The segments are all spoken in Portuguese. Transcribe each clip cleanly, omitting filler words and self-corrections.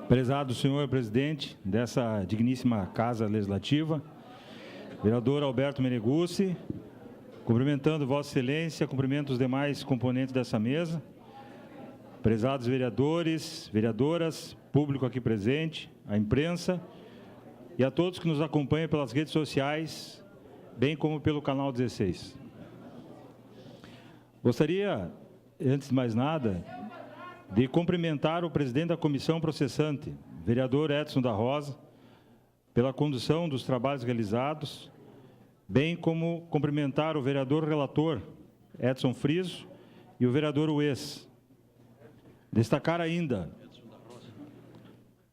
Prezado senhor presidente dessa digníssima Casa Legislativa, vereador Alberto Meneguzzi, cumprimentando Vossa Excelência, cumprimento os demais componentes dessa mesa, prezados vereadores, vereadoras, público aqui presente, a imprensa e a todos que nos acompanham pelas redes sociais, bem como pelo canal 16. Gostaria, antes de mais nada, de cumprimentar o presidente da comissão processante, vereador Edson da Rosa, pela condução dos trabalhos realizados, bem como cumprimentar o vereador relator, Edson Friso, e o vereador Ues. Destacar ainda...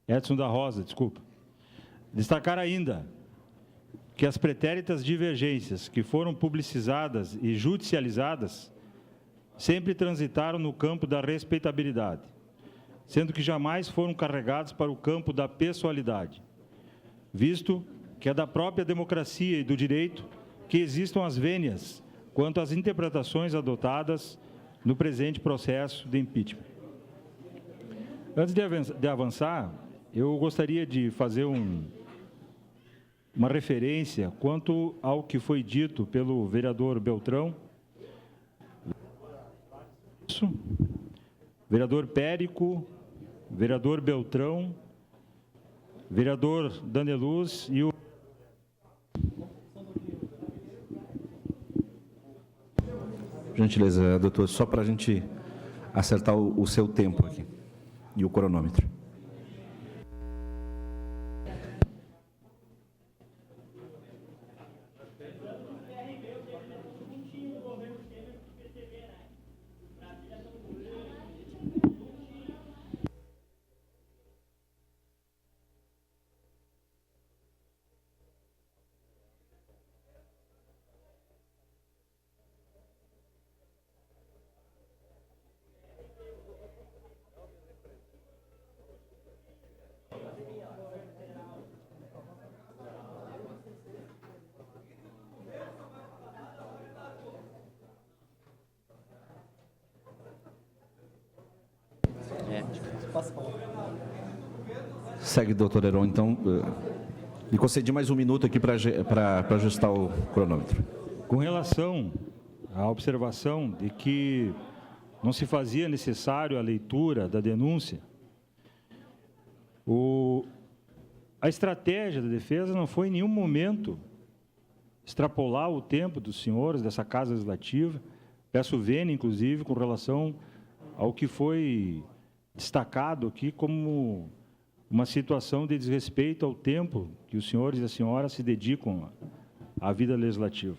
Edson da Rosa, desculpa. Destacar ainda que as pretéritas divergências que foram publicizadas e judicializadas sempre transitaram no campo da respeitabilidade, sendo que jamais foram carregados para o campo da pessoalidade, visto que é da própria democracia e do direito que existam as vênias quanto às interpretações adotadas no presente processo de impeachment. Antes de avançar, eu gostaria de fazer uma referência quanto ao que foi dito pelo vereador Beltrão, vereador Périco, vereador Beltrão, vereador Daneluz e o... Gentileza, doutor, só para a gente acertar o seu tempo aqui e o cronômetro. Segue, doutor Heron, então, lhe concedi mais um minuto aqui para ajustar o cronômetro. Com relação à observação de que não se fazia necessário a leitura da denúncia, a estratégia da defesa não foi em nenhum momento extrapolar o tempo dos senhores dessa Casa Legislativa, peço vênia, inclusive, com relação ao que foi destacado aqui como uma situação de desrespeito ao tempo que os senhores e as senhoras se dedicam à vida legislativa.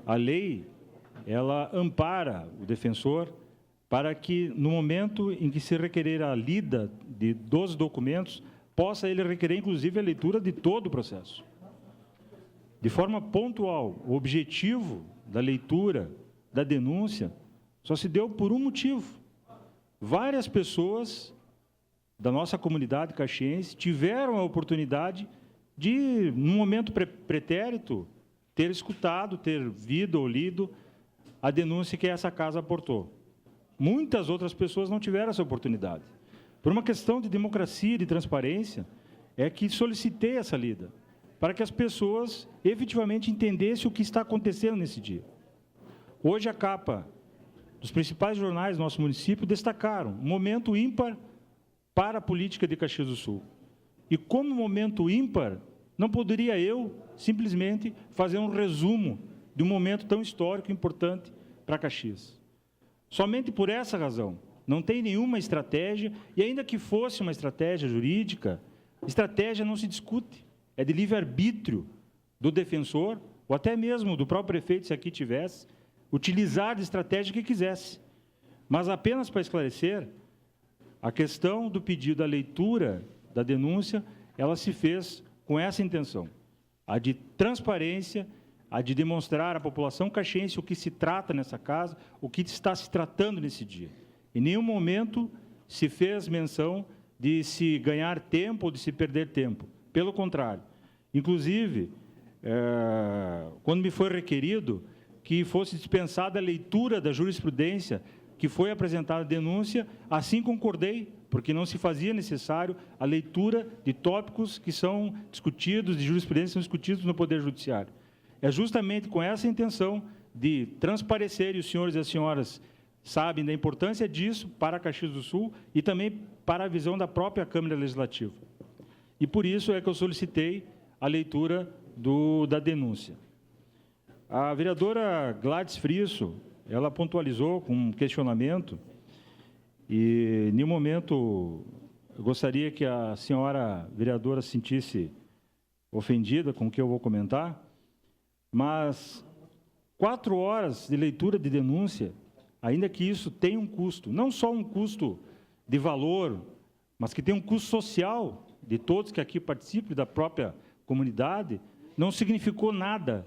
A lei, ela ampara o defensor para que, no momento em que se requerer a lida dos documentos, possa ele requerer, inclusive, a leitura de todo o processo. De forma pontual, o objetivo da leitura da denúncia só se deu por um motivo. Várias pessoas da nossa comunidade caxiense tiveram a oportunidade de, num momento pretérito, ter escutado, ter visto ou lido a denúncia que essa casa aportou. Muitas outras pessoas não tiveram essa oportunidade. Por uma questão de democracia e de transparência, é que solicitei essa lida, para que as pessoas efetivamente entendessem o que está acontecendo nesse dia. Hoje, a capa dos principais jornais do nosso município destacaram um momento ímpar para a política de Caxias do Sul. E como momento ímpar, não poderia eu simplesmente fazer um resumo de um momento tão histórico e importante para Caxias. Somente por essa razão, não tem nenhuma estratégia, e ainda que fosse uma estratégia jurídica, estratégia não se discute, é de livre-arbítrio do defensor, ou até mesmo do próprio prefeito, se aqui tivesse, utilizar de estratégia que quisesse. Mas apenas para esclarecer, a questão do pedido da leitura da denúncia, ela se fez com essa intenção, a de transparência, a de demonstrar à população caxiense o que se trata nessa casa, o que está se tratando nesse dia. Em nenhum momento se fez menção de se ganhar tempo ou de se perder tempo. Pelo contrário. Inclusive, quando me foi requerido que fosse dispensada a leitura da jurisprudência que foi apresentada a denúncia, assim concordei, porque não se fazia necessário a leitura de tópicos que são discutidos, de jurisprudência que são discutidos no Poder Judiciário. É justamente com essa intenção de transparecer, e os senhores e as senhoras sabem da importância disso para Caxias do Sul e também para a visão da própria Câmara Legislativa. E por isso é que eu solicitei a leitura da denúncia. A vereadora Gladys Frisso, ela pontualizou com um questionamento, e, em nenhum momento, eu gostaria que a senhora vereadora se sentisse ofendida com o que eu vou comentar, mas 4 horas de leitura de denúncia, ainda que isso tenha um custo, não só um custo de valor, mas que tem um custo social de todos que aqui participam, da própria comunidade, não significou nada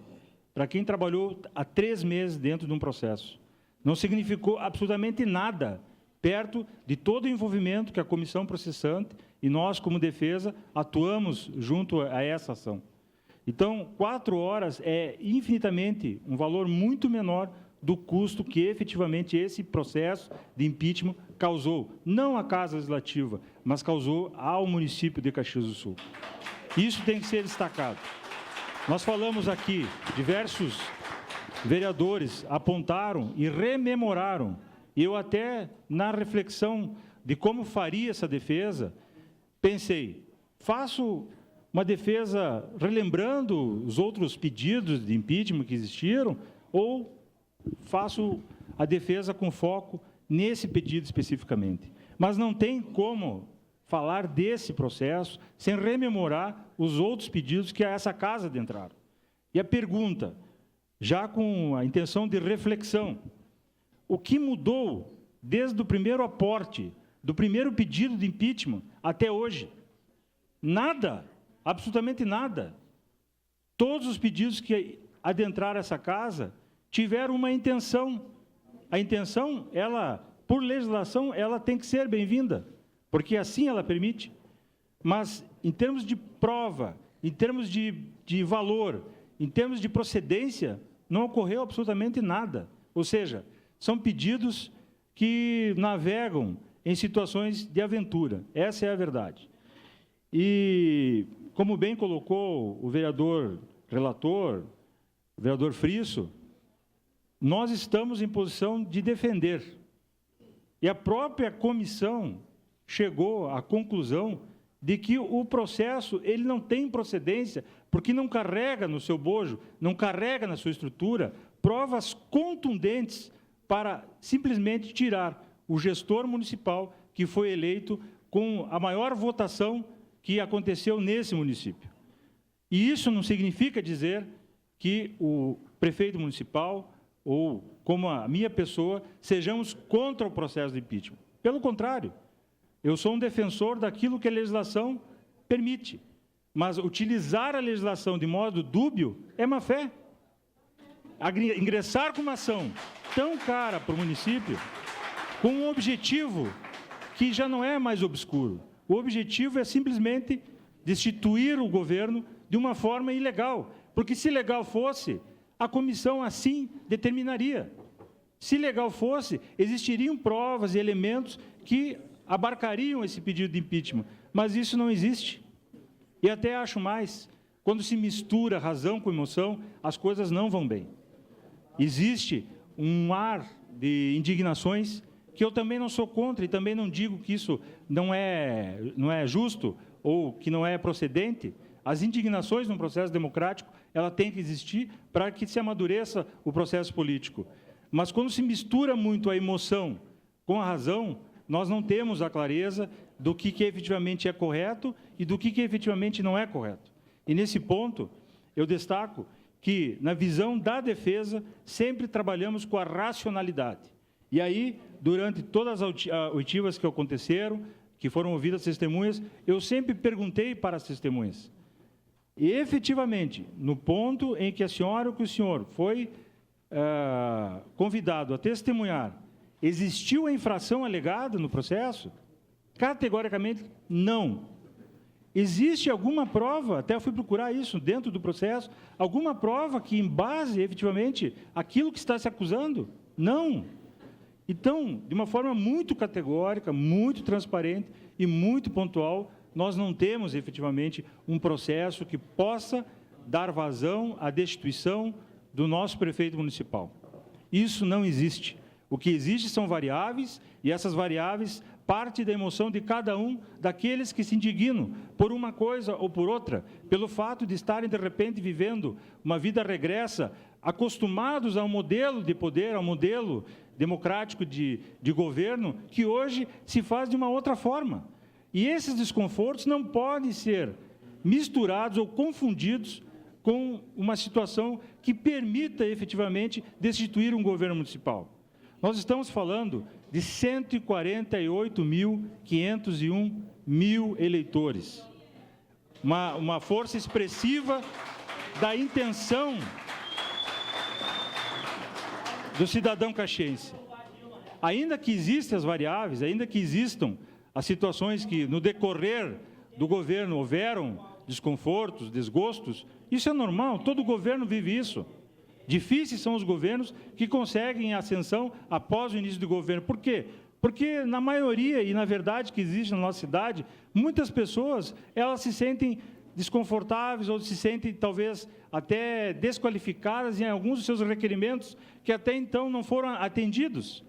para quem trabalhou há 3 meses dentro de um processo. Não significou absolutamente nada perto de todo o envolvimento que a comissão processante e nós, como defesa, atuamos junto a essa ação. Então, 4 horas é infinitamente um valor muito menor do custo que efetivamente esse processo de impeachment causou, não à Casa Legislativa, mas causou ao município de Caxias do Sul. Isso tem que ser destacado. Nós falamos aqui, diversos vereadores apontaram e rememoraram, e eu até, na reflexão de como faria essa defesa, pensei, faço uma defesa relembrando os outros pedidos de impeachment que existiram, ou faço a defesa com foco nesse pedido especificamente. Mas não tem como falar desse processo sem rememorar os outros pedidos que a essa casa adentraram. E a pergunta, já com a intenção de reflexão, o que mudou desde o primeiro aporte, do primeiro pedido de impeachment até hoje? Nada, absolutamente nada. Todos os pedidos que adentraram essa casa tiveram uma intenção. A intenção, ela, por legislação, ela tem que ser bem-vinda, porque assim ela permite. Mas, em termos de prova, em termos de valor, em termos de procedência, não ocorreu absolutamente nada. Ou seja, são pedidos que navegam em situações de aventura. Essa é a verdade. E, como bem colocou o vereador relator, o vereador Frisso, nós estamos em posição de defender. E a própria comissão chegou à conclusão de que o processo ele não tem procedência, porque não carrega no seu bojo, não carrega na sua estrutura provas contundentes para simplesmente tirar o gestor municipal que foi eleito com a maior votação que aconteceu nesse município. E isso não significa dizer que o prefeito municipal ou como a minha pessoa sejamos contra o processo de impeachment. Pelo contrário, eu sou um defensor daquilo que a legislação permite, mas utilizar a legislação de modo dúbio é má fé. Ingressar com uma ação tão cara para o município, com um objetivo que já não é mais obscuro. O objetivo é simplesmente destituir o governo de uma forma ilegal, porque se legal fosse, a comissão assim determinaria. Se legal fosse, existiriam provas e elementos que abarcariam esse pedido de impeachment, mas isso não existe. E até acho mais, quando se mistura razão com emoção, as coisas não vão bem. Existe um ar de indignações que eu também não sou contra e também não digo que isso não é justo ou que não é procedente. As indignações num processo democrático, ela tem que existir para que se amadureça o processo político. Mas quando se mistura muito a emoção com a razão, nós não temos a clareza do que efetivamente é correto e do que efetivamente não é correto. E, nesse ponto, eu destaco que, na visão da defesa, sempre trabalhamos com a racionalidade. E aí, durante todas as oitivas que aconteceram, que foram ouvidas as testemunhas, eu sempre perguntei para as testemunhas. E, efetivamente, no ponto em que a senhora ou que o senhor foi convidado a testemunhar, existiu a infração alegada no processo? Categoricamente, não. Existe alguma prova, até eu fui procurar isso dentro do processo, alguma prova que embase, efetivamente, aquilo que está se acusando? Não. Então, de uma forma muito categórica, muito transparente e muito pontual, nós não temos, efetivamente, um processo que possa dar vazão à destituição do nosso prefeito municipal. Isso não existe. O que existe são variáveis, e essas variáveis partem da emoção de cada um daqueles que se indignam por uma coisa ou por outra, pelo fato de estarem, de repente, vivendo uma vida regressa, acostumados a um modelo de poder, a um modelo democrático de governo, que hoje se faz de uma outra forma. E esses desconfortos não podem ser misturados ou confundidos com uma situação que permita, efetivamente, destituir um governo municipal. Nós estamos falando de 148.501 eleitores. Uma força expressiva da intenção do cidadão caxiense. Ainda que existam as variáveis, ainda que existam as situações que, no decorrer do governo, houveram desconfortos, desgostos, isso é normal, todo governo vive isso. Difíceis são os governos que conseguem a ascensão após o início do governo. Por quê? Porque, na maioria, e na verdade que existe na nossa cidade, muitas pessoas, elas se sentem desconfortáveis ou se sentem, talvez, até desqualificadas em alguns dos seus requerimentos que até então não foram atendidos.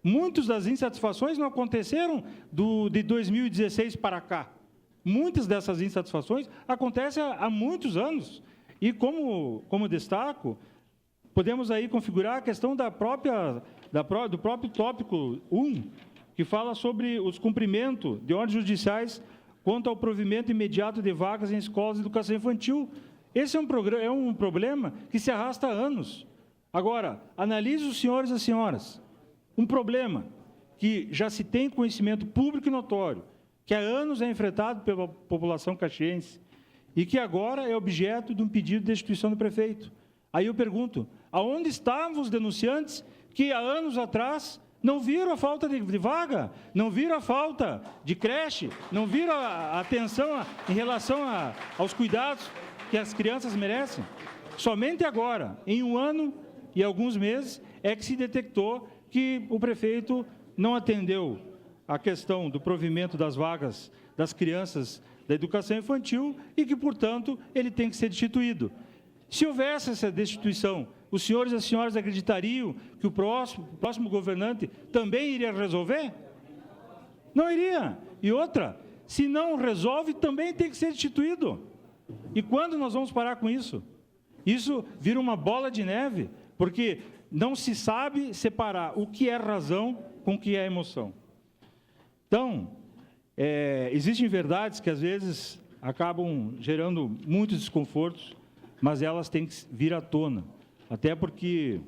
Muitas das insatisfações não aconteceram de 2016 para cá. Muitas dessas insatisfações acontecem há muitos anos. E, como destaco, podemos aí configurar a questão do próprio tópico 1, que fala sobre o cumprimento de ordens judiciais quanto ao provimento imediato de vagas em escolas de educação infantil. Esse é um problema que se arrasta há anos. Agora, analise os senhores e as senhoras. Um problema que já se tem conhecimento público e notório, que há anos é enfrentado pela população caxiense e que agora é objeto de um pedido de destituição do prefeito. Aí eu pergunto, aonde estavam os denunciantes que há anos atrás não viram a falta de vaga, não viram a falta de creche, não viram a atenção em relação aos cuidados que as crianças merecem? Somente agora, em um ano e alguns meses, é que se detectou que o prefeito não atendeu a questão do provimento das vagas das crianças da educação infantil e que, portanto, ele tem que ser destituído. Se houvesse essa destituição, os senhores e as senhoras acreditariam que o próximo governante também iria resolver? Não iria. E outra, se não resolve, também tem que ser destituído. E quando nós vamos parar com isso? Isso vira uma bola de neve, porque não se sabe separar o que é razão com o que é emoção. Então, existem verdades que, às vezes, acabam gerando muitos desconfortos, mas elas têm que vir à tona. Até porque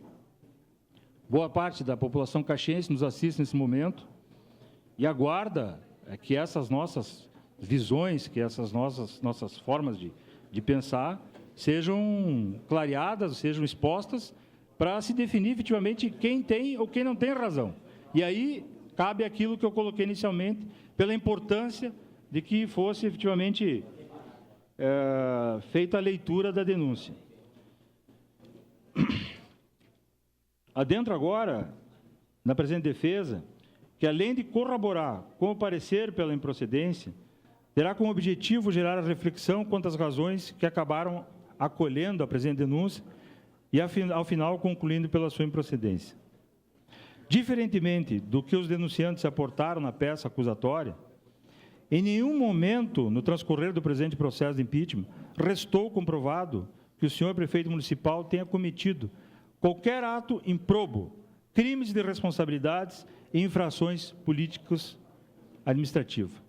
boa parte da população caxiense nos assiste nesse momento e aguarda que essas nossas visões, que essas nossas formas de pensar sejam clareadas, sejam expostas para se definir efetivamente quem tem ou quem não tem razão. E aí cabe aquilo que eu coloquei inicialmente, pela importância de que fosse efetivamente feita a leitura da denúncia. Adentro agora, na presente defesa, que além de corroborar com o parecer pela improcedência, terá como objetivo gerar a reflexão quanto às razões que acabaram acolhendo a presente denúncia e, ao final, concluindo pela sua improcedência. Diferentemente do que os denunciantes aportaram na peça acusatória, em nenhum momento, no transcorrer do presente processo de impeachment, restou comprovado que o senhor prefeito municipal tenha cometido qualquer ato improbo, crimes de responsabilidades e infrações políticas administrativas.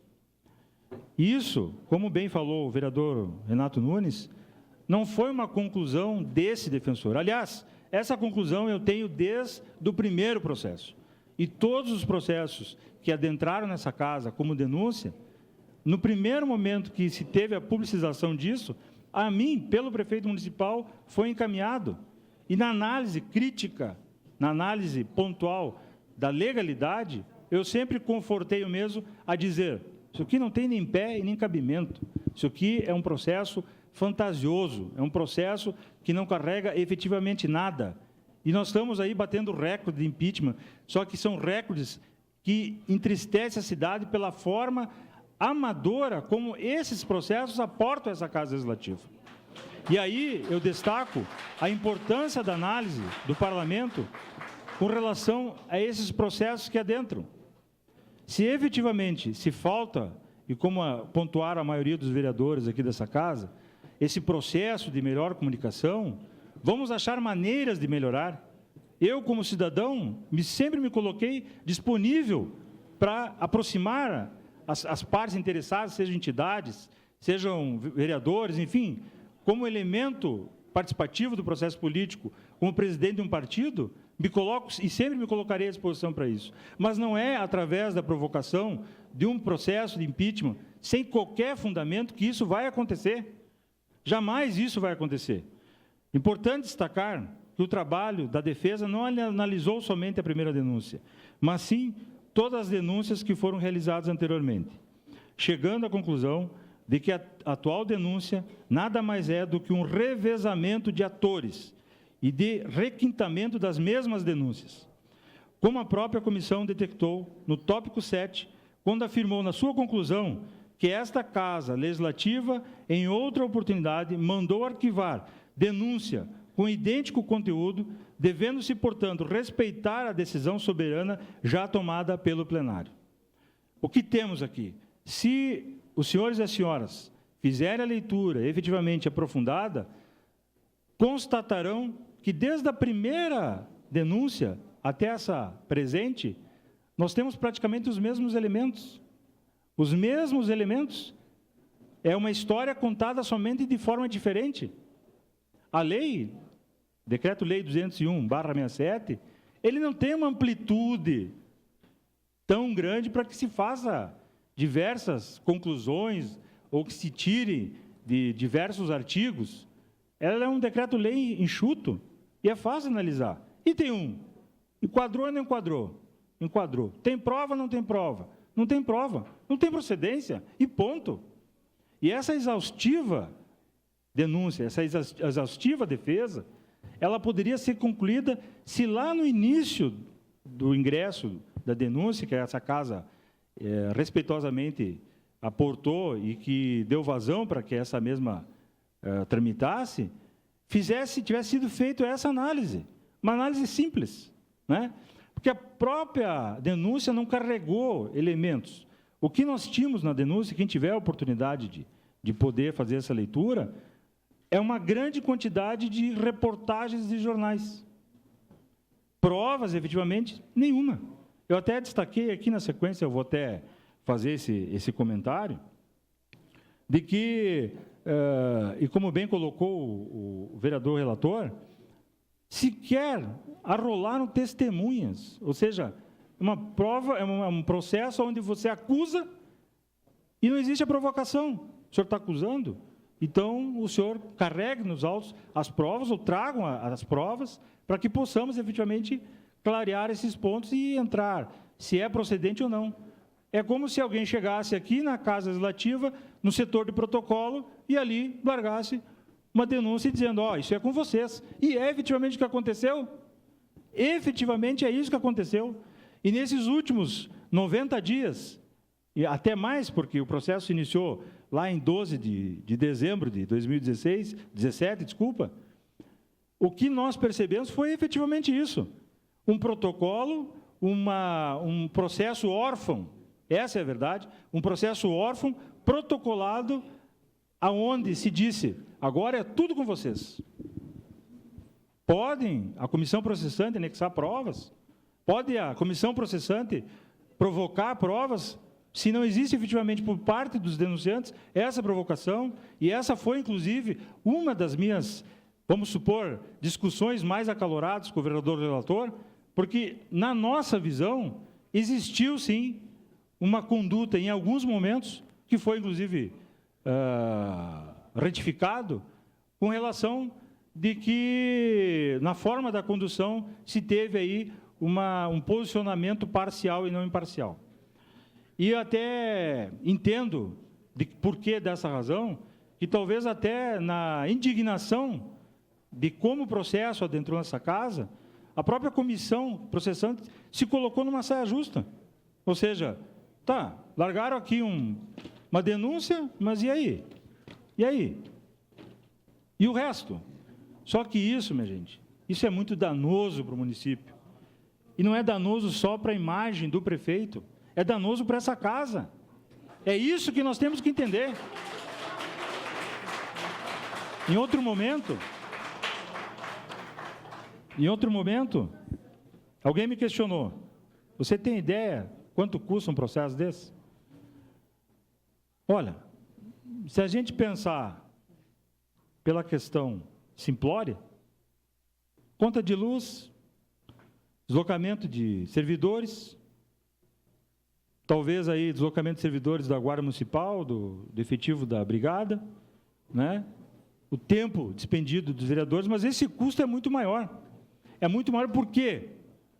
Isso, como bem falou o vereador Renato Nunes, não foi uma conclusão desse defensor. Aliás, essa conclusão eu tenho desde o primeiro processo. E todos os processos que adentraram nessa casa como denúncia, no primeiro momento que se teve a publicização disso, a mim, pelo prefeito municipal, foi encaminhado. E na análise crítica, na análise pontual da legalidade, eu sempre confortei o mesmo a dizer, isso aqui não tem nem pé e nem cabimento, isso aqui é um processo fantasioso, é um processo que não carrega efetivamente nada. E nós estamos aí batendo recorde de impeachment, só que são recordes que entristecem a cidade pela forma amadora como esses processos aportam essa Casa Legislativa. E aí eu destaco a importância da análise do Parlamento com relação a esses processos que adentram. Se efetivamente se falta, e como pontuaram a maioria dos vereadores aqui dessa casa, esse processo de melhor comunicação, vamos achar maneiras de melhorar. Eu, como cidadão, sempre me coloquei disponível para aproximar as partes interessadas, sejam entidades, sejam vereadores, enfim, como elemento participativo do processo político, como presidente de um partido, me coloco e sempre me colocarei à disposição para isso. Mas não é através da provocação de um processo de impeachment, sem qualquer fundamento, que isso vai acontecer. Jamais isso vai acontecer. Importante destacar que o trabalho da defesa não analisou somente a primeira denúncia, mas sim todas as denúncias que foram realizadas anteriormente, chegando à conclusão de que a atual denúncia nada mais é do que um revezamento de atores e de requintamento das mesmas denúncias, como a própria comissão detectou no tópico 7, quando afirmou na sua conclusão que esta Casa Legislativa, em outra oportunidade, mandou arquivar denúncia com idêntico conteúdo, devendo-se, portanto, respeitar a decisão soberana já tomada pelo plenário. O que temos aqui? Se os senhores e as senhoras fizerem a leitura efetivamente aprofundada, constatarão que desde a primeira denúncia até essa presente, nós temos praticamente os mesmos elementos. Os mesmos elementos. É uma história contada somente de forma diferente. A lei, Decreto-Lei 201/67, ele não tem uma amplitude tão grande para que se faça diversas conclusões ou que se tire de diversos artigos. Ela é um decreto-lei enxuto e é fácil analisar. E tem um. Enquadrou ou não enquadrou? Enquadrou. Tem prova ou não tem prova? Não tem prova. Não tem procedência. E ponto. E essa exaustiva denúncia, essa exaustiva defesa, ela poderia ser concluída se lá no início do ingresso da denúncia, que essa casa respeitosamente aportou e que deu vazão para que essa mesma tramitasse, tivesse sido feita essa análise, uma análise simples, né? Porque a própria denúncia não carregou elementos. O que nós tínhamos na denúncia, quem tiver a oportunidade de poder fazer essa leitura, é uma grande quantidade de reportagens de jornais. Provas, efetivamente, nenhuma. Eu até destaquei aqui na sequência, eu vou até fazer esse comentário, de que, e como bem colocou o vereador relator, sequer arrolaram testemunhas, ou seja, uma prova, é um processo onde você acusa e não existe a provocação. O senhor está acusando? Então, o senhor carregue nos autos as provas, ou tragam as provas, para que possamos, efetivamente, clarear esses pontos e entrar, se é procedente ou não. É como se alguém chegasse aqui na Casa Legislativa, no setor de protocolo, e ali largasse uma denúncia dizendo, isso é com vocês. E é efetivamente o que aconteceu? Efetivamente é isso que aconteceu. E nesses últimos 90 dias, e até mais, porque o processo se iniciou lá em 12 de dezembro de 2017, o que nós percebemos foi efetivamente isso. Um protocolo, um processo órfão, essa é a verdade, um processo órfão protocolado, aonde se disse, agora é tudo com vocês. Podem a comissão processante anexar provas, pode a comissão processante provocar provas, se não existe efetivamente por parte dos denunciantes essa provocação, e essa foi, inclusive, uma das minhas, vamos supor, discussões mais acaloradas com o vereador relator, porque, na nossa visão, existiu, sim, uma conduta, em alguns momentos, que foi, inclusive, retificado, com relação de que, na forma da condução, se teve aí um posicionamento parcial e não imparcial. E eu até entendo de porquê dessa razão, que talvez até na indignação de como o processo adentrou nessa casa, a própria comissão processante se colocou numa saia justa. Ou seja, tá, largaram aqui uma denúncia, mas e aí? E aí? E o resto? Só que isso, minha gente, isso é muito danoso para o município. E não é danoso só para a imagem do prefeito, é danoso para essa casa. É isso que nós temos que entender. Em outro momento, alguém me questionou, você tem ideia quanto custa um processo desse? Olha, se a gente pensar pela questão simplória, conta de luz, deslocamento de servidores, talvez aí deslocamento de servidores da Guarda Municipal, do efetivo da Brigada, né? O tempo despendido dos vereadores, mas esse custo é muito maior. É muito maior porque,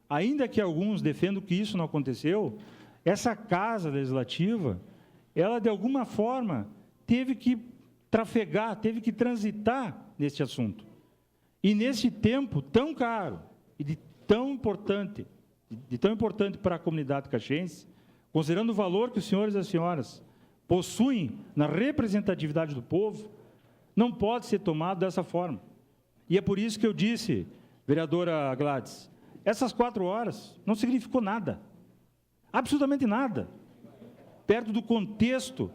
ainda que alguns defendam que isso não aconteceu, essa Casa Legislativa, ela de alguma forma teve que trafegar, teve que transitar neste assunto. E nesse tempo tão caro e de tão importante para a comunidade caxiense, considerando o valor que os senhores e as senhoras possuem na representatividade do povo, não pode ser tomado dessa forma. E é por isso que eu disse, vereadora Gladys, essas 4 horas não significou nada, absolutamente nada, perto do contexto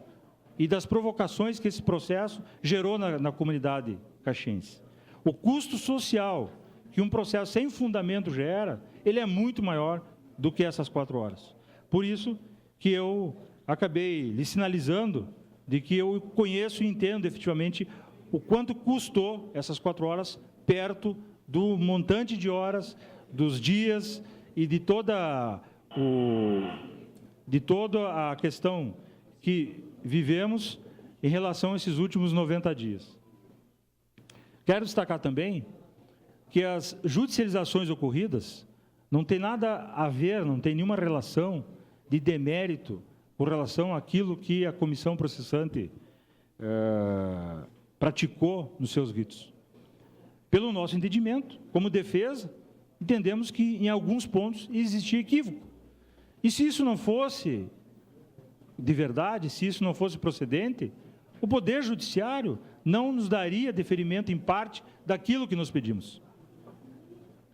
e das provocações que esse processo gerou na comunidade caxiense. O custo social que um processo sem fundamento gera, ele é muito maior do que essas 4 horas. Por isso que eu acabei lhe sinalizando de que eu conheço e entendo efetivamente o quanto custou essas 4 horas perto do montante de horas, dos dias e de toda a questão que vivemos em relação a esses últimos 90 dias. Quero destacar também que as judicializações ocorridas não tem nada a ver, não tem nenhuma relação de demérito com relação àquilo que a comissão processante praticou nos seus ritos. Pelo nosso entendimento, como defesa, entendemos que em alguns pontos existia equívoco. E se isso não fosse de verdade, se isso não fosse procedente, o Poder Judiciário não nos daria deferimento em parte daquilo que nós pedimos.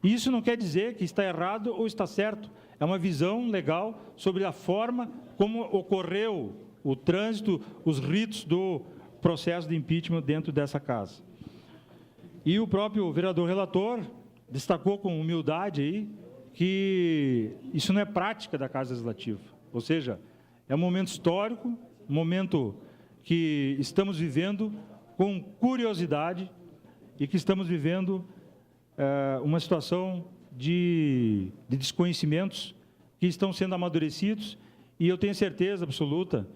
Isso não quer dizer que está errado ou está certo. É uma visão legal sobre a forma como ocorreu o trânsito, os ritos do processo de impeachment dentro dessa casa. E o próprio vereador relator destacou com humildade aí que isso não é prática da Casa Legislativa. Ou seja, é um momento histórico, um momento que estamos vivendo com curiosidade e que estamos vivendo uma situação de desconhecimentos que estão sendo amadurecidos, e eu tenho certeza absoluta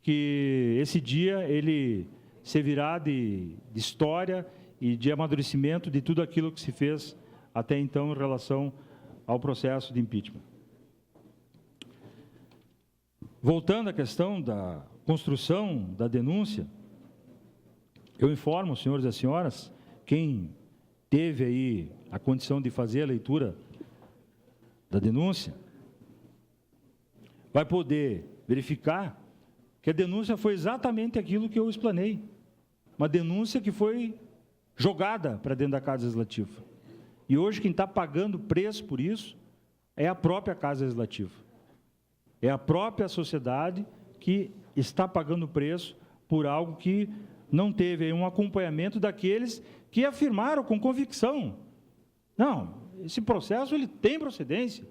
que esse dia ele servirá de história e de amadurecimento de tudo aquilo que se fez até então em relação ao processo de impeachment. Voltando à questão da construção da denúncia, eu informo os senhores e as senhoras, quem teve aí a condição de fazer a leitura da denúncia, vai poder verificar que a denúncia foi exatamente aquilo que eu explanei. Uma denúncia que foi jogada para dentro da Casa Legislativa. E hoje quem está pagando preço por isso é a própria Casa Legislativa. É a própria sociedade que está pagando preço por algo que não teve um acompanhamento daqueles que afirmaram com convicção. Não, esse processo ele tem procedência.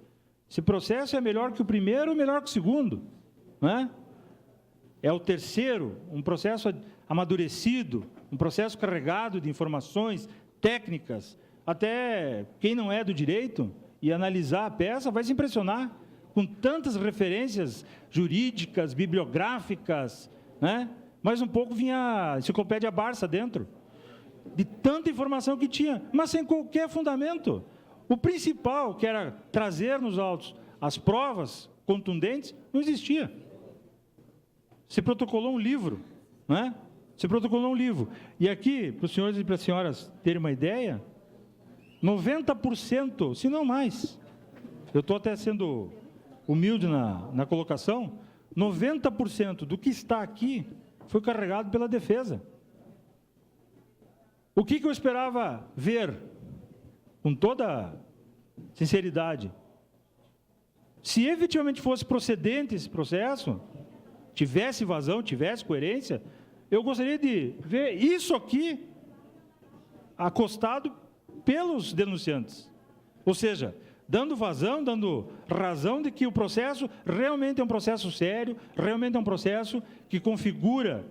Esse processo é melhor que o primeiro, melhor que o segundo. Não é? É o terceiro, um processo amadurecido, um processo carregado de informações técnicas. Até quem não é do direito e analisar a peça vai se impressionar com tantas referências jurídicas, bibliográficas, né? Mas um pouco vinha a enciclopédia Barça dentro, de tanta informação que tinha, mas sem qualquer fundamento. O principal, que era trazer nos autos as provas contundentes, não existia. Se protocolou um livro, né? Se protocolou um livro. E aqui, para os senhores e para as senhoras terem uma ideia, 90%, se não mais, eu estou até sendo humilde na colocação, 90% do que está aqui foi carregado pela defesa. O que eu esperava ver, com toda sinceridade, se efetivamente fosse procedente esse processo, tivesse vazão, tivesse coerência, eu gostaria de ver isso aqui acostado pelos denunciantes. Ou seja, dando vazão, dando razão de que o processo realmente é um processo sério, realmente é um processo que configura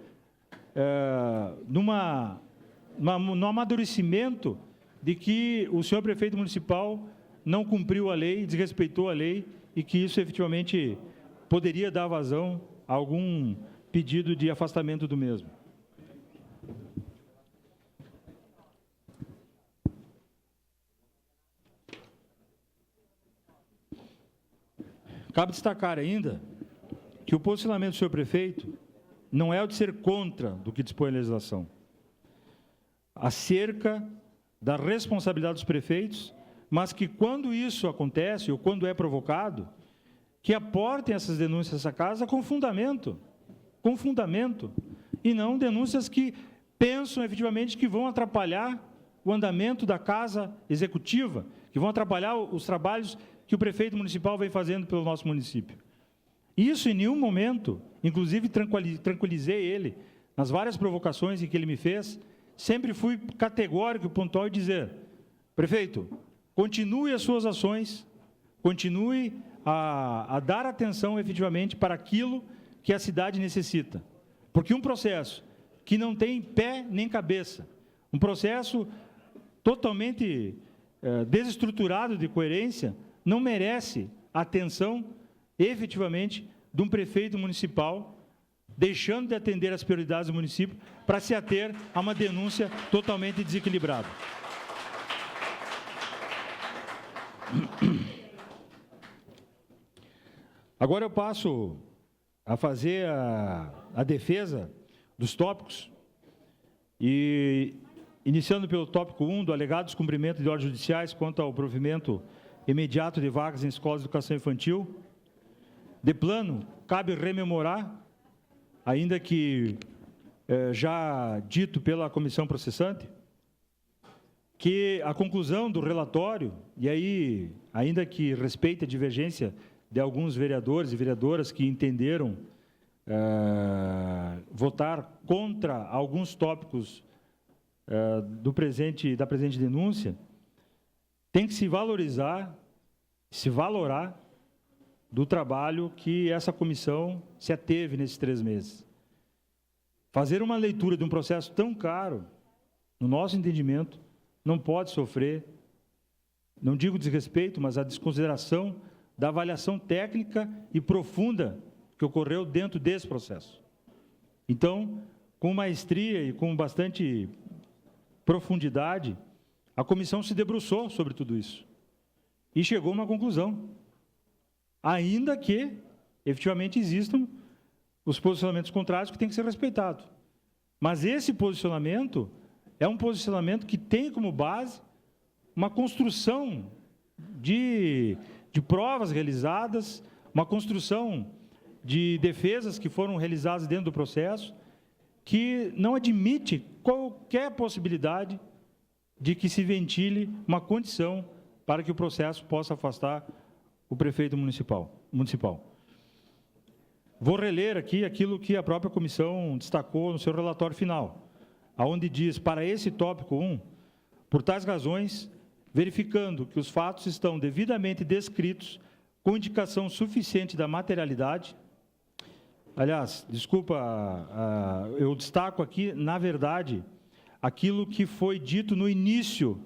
no amadurecimento de que o senhor prefeito municipal não cumpriu a lei, desrespeitou a lei, e que isso efetivamente poderia dar vazão a algum pedido de afastamento do mesmo. Cabe destacar ainda que o posicionamento do senhor prefeito não é o de ser contra do que dispõe a legislação, acerca da responsabilidade dos prefeitos, mas que quando isso acontece, ou quando é provocado, que aportem essas denúncias a essa casa com fundamento, e não denúncias que pensam efetivamente que vão atrapalhar o andamento da casa executiva, que vão atrapalhar os trabalhos que o prefeito municipal vem fazendo pelo nosso município. Isso em nenhum momento, inclusive tranquilizei ele, nas várias provocações em que ele me fez, sempre fui categórico e pontual em dizer: prefeito, continue as suas ações, continue a dar atenção efetivamente para aquilo que a cidade necessita. Porque um processo que não tem pé nem cabeça, um processo totalmente desestruturado de coerência, não merece atenção efetivamente de um prefeito municipal, deixando de atender as prioridades do município para se ater a uma denúncia totalmente desequilibrada. Agora eu passo a fazer a defesa dos tópicos, e iniciando pelo tópico 1, do alegado descumprimento de ordens judiciais quanto ao provimento imediato de vagas em escolas de educação infantil. De plano, cabe rememorar, ainda que já dito pela comissão processante, que a conclusão do relatório, e aí, ainda que respeite a divergência de alguns vereadores e vereadoras que entenderam votar contra alguns tópicos da presente denúncia, tem que se valorar do trabalho que essa comissão se ateve nesses 3 meses. Fazer uma leitura de um processo tão caro, no nosso entendimento, não pode sofrer, não digo desrespeito, mas a desconsideração da avaliação técnica e profunda que ocorreu dentro desse processo. Então, com maestria e com bastante profundidade, a comissão se debruçou sobre tudo isso e chegou a uma conclusão, ainda que, efetivamente, existam os posicionamentos contrários que têm que ser respeitados. Mas esse posicionamento é um posicionamento que tem como base uma construção de provas realizadas, uma construção de defesas que foram realizadas dentro do processo, que não admite qualquer possibilidade de que se ventile uma condição para que o processo possa afastar o prefeito municipal. Vou reler aqui aquilo que a própria comissão destacou no seu relatório final, aonde diz: para esse tópico 1, por tais razões, verificando que os fatos estão devidamente descritos com indicação suficiente da materialidade. Aliás, desculpa, eu destaco aqui, na verdade, aquilo que foi dito no início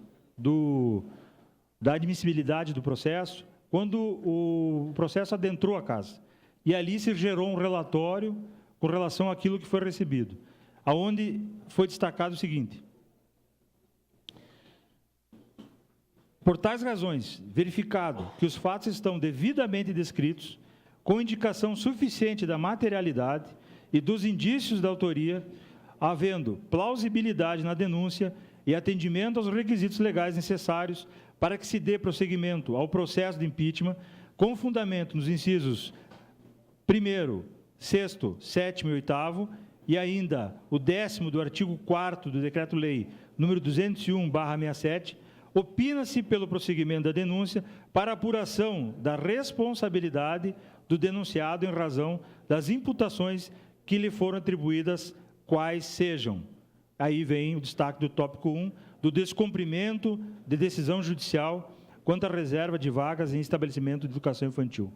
da admissibilidade do processo, quando o processo adentrou a casa. E ali se gerou um relatório com relação àquilo que foi recebido, aonde foi destacado o seguinte: por tais razões, verificado que os fatos estão devidamente descritos, com indicação suficiente da materialidade e dos indícios da autoria, havendo plausibilidade na denúncia, e atendimento aos requisitos legais necessários para que se dê prosseguimento ao processo de impeachment, com fundamento nos incisos 1º, 6º, 7º e 8º, e ainda o 10º do artigo 4º do Decreto-Lei número 201/67, opina-se pelo prosseguimento da denúncia para apuração da responsabilidade do denunciado em razão das imputações que lhe foram atribuídas, quais sejam. Aí vem o destaque do tópico 1, do descumprimento de decisão judicial quanto à reserva de vagas em estabelecimento de educação infantil.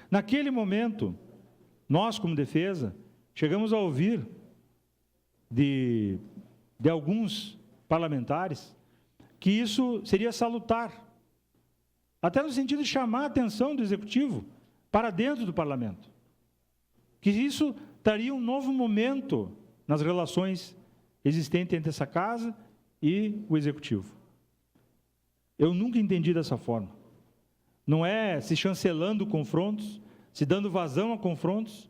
Naquele momento, nós, como defesa, chegamos a ouvir de alguns parlamentares que isso seria salutar, até no sentido de chamar a atenção do Executivo para dentro do Parlamento, que isso daria um novo momento nas relações existentes entre essa Casa e o Executivo. Eu nunca entendi dessa forma. Não é se chancelando confrontos, se dando vazão a confrontos,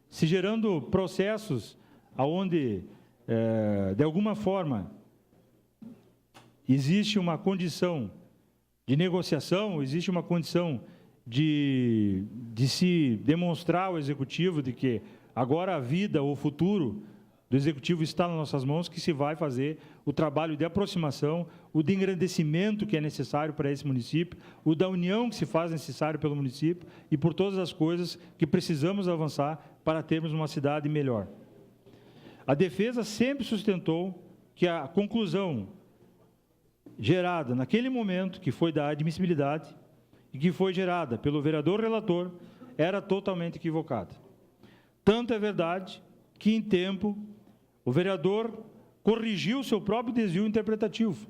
se gerando processos onde, de alguma forma, existe uma condição de negociação, existe uma condição de se demonstrar ao Executivo de que agora a vida ou o futuro do Executivo está nas nossas mãos, que se vai fazer o trabalho de aproximação, o de engrandecimento que é necessário para esse município, o da união que se faz necessário pelo município e por todas as coisas que precisamos avançar para termos uma cidade melhor. A defesa sempre sustentou que a conclusão gerada naquele momento, que foi da admissibilidade, e que foi gerada pelo vereador relator, era totalmente equivocada. Tanto é verdade que, em tempo, o vereador corrigiu o seu próprio desvio interpretativo.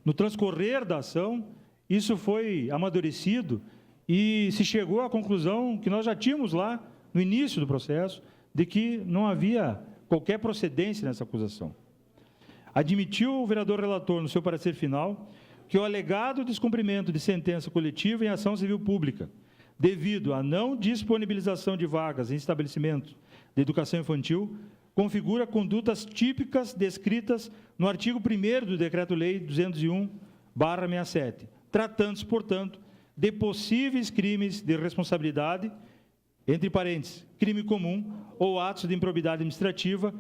No transcorrer da ação, isso foi amadurecido e se chegou à conclusão que nós já tínhamos lá, no início do processo, de que não havia qualquer procedência nessa acusação. Admitiu o vereador relator, no seu parecer final, que o alegado descumprimento de sentença coletiva em ação civil pública, devido à não disponibilização de vagas em estabelecimentos de educação infantil, configura condutas típicas descritas no artigo 1º do Decreto-Lei 201/67, tratando-se, portanto, de possíveis crimes de responsabilidade, entre parênteses, crime comum ou atos de improbidade administrativa,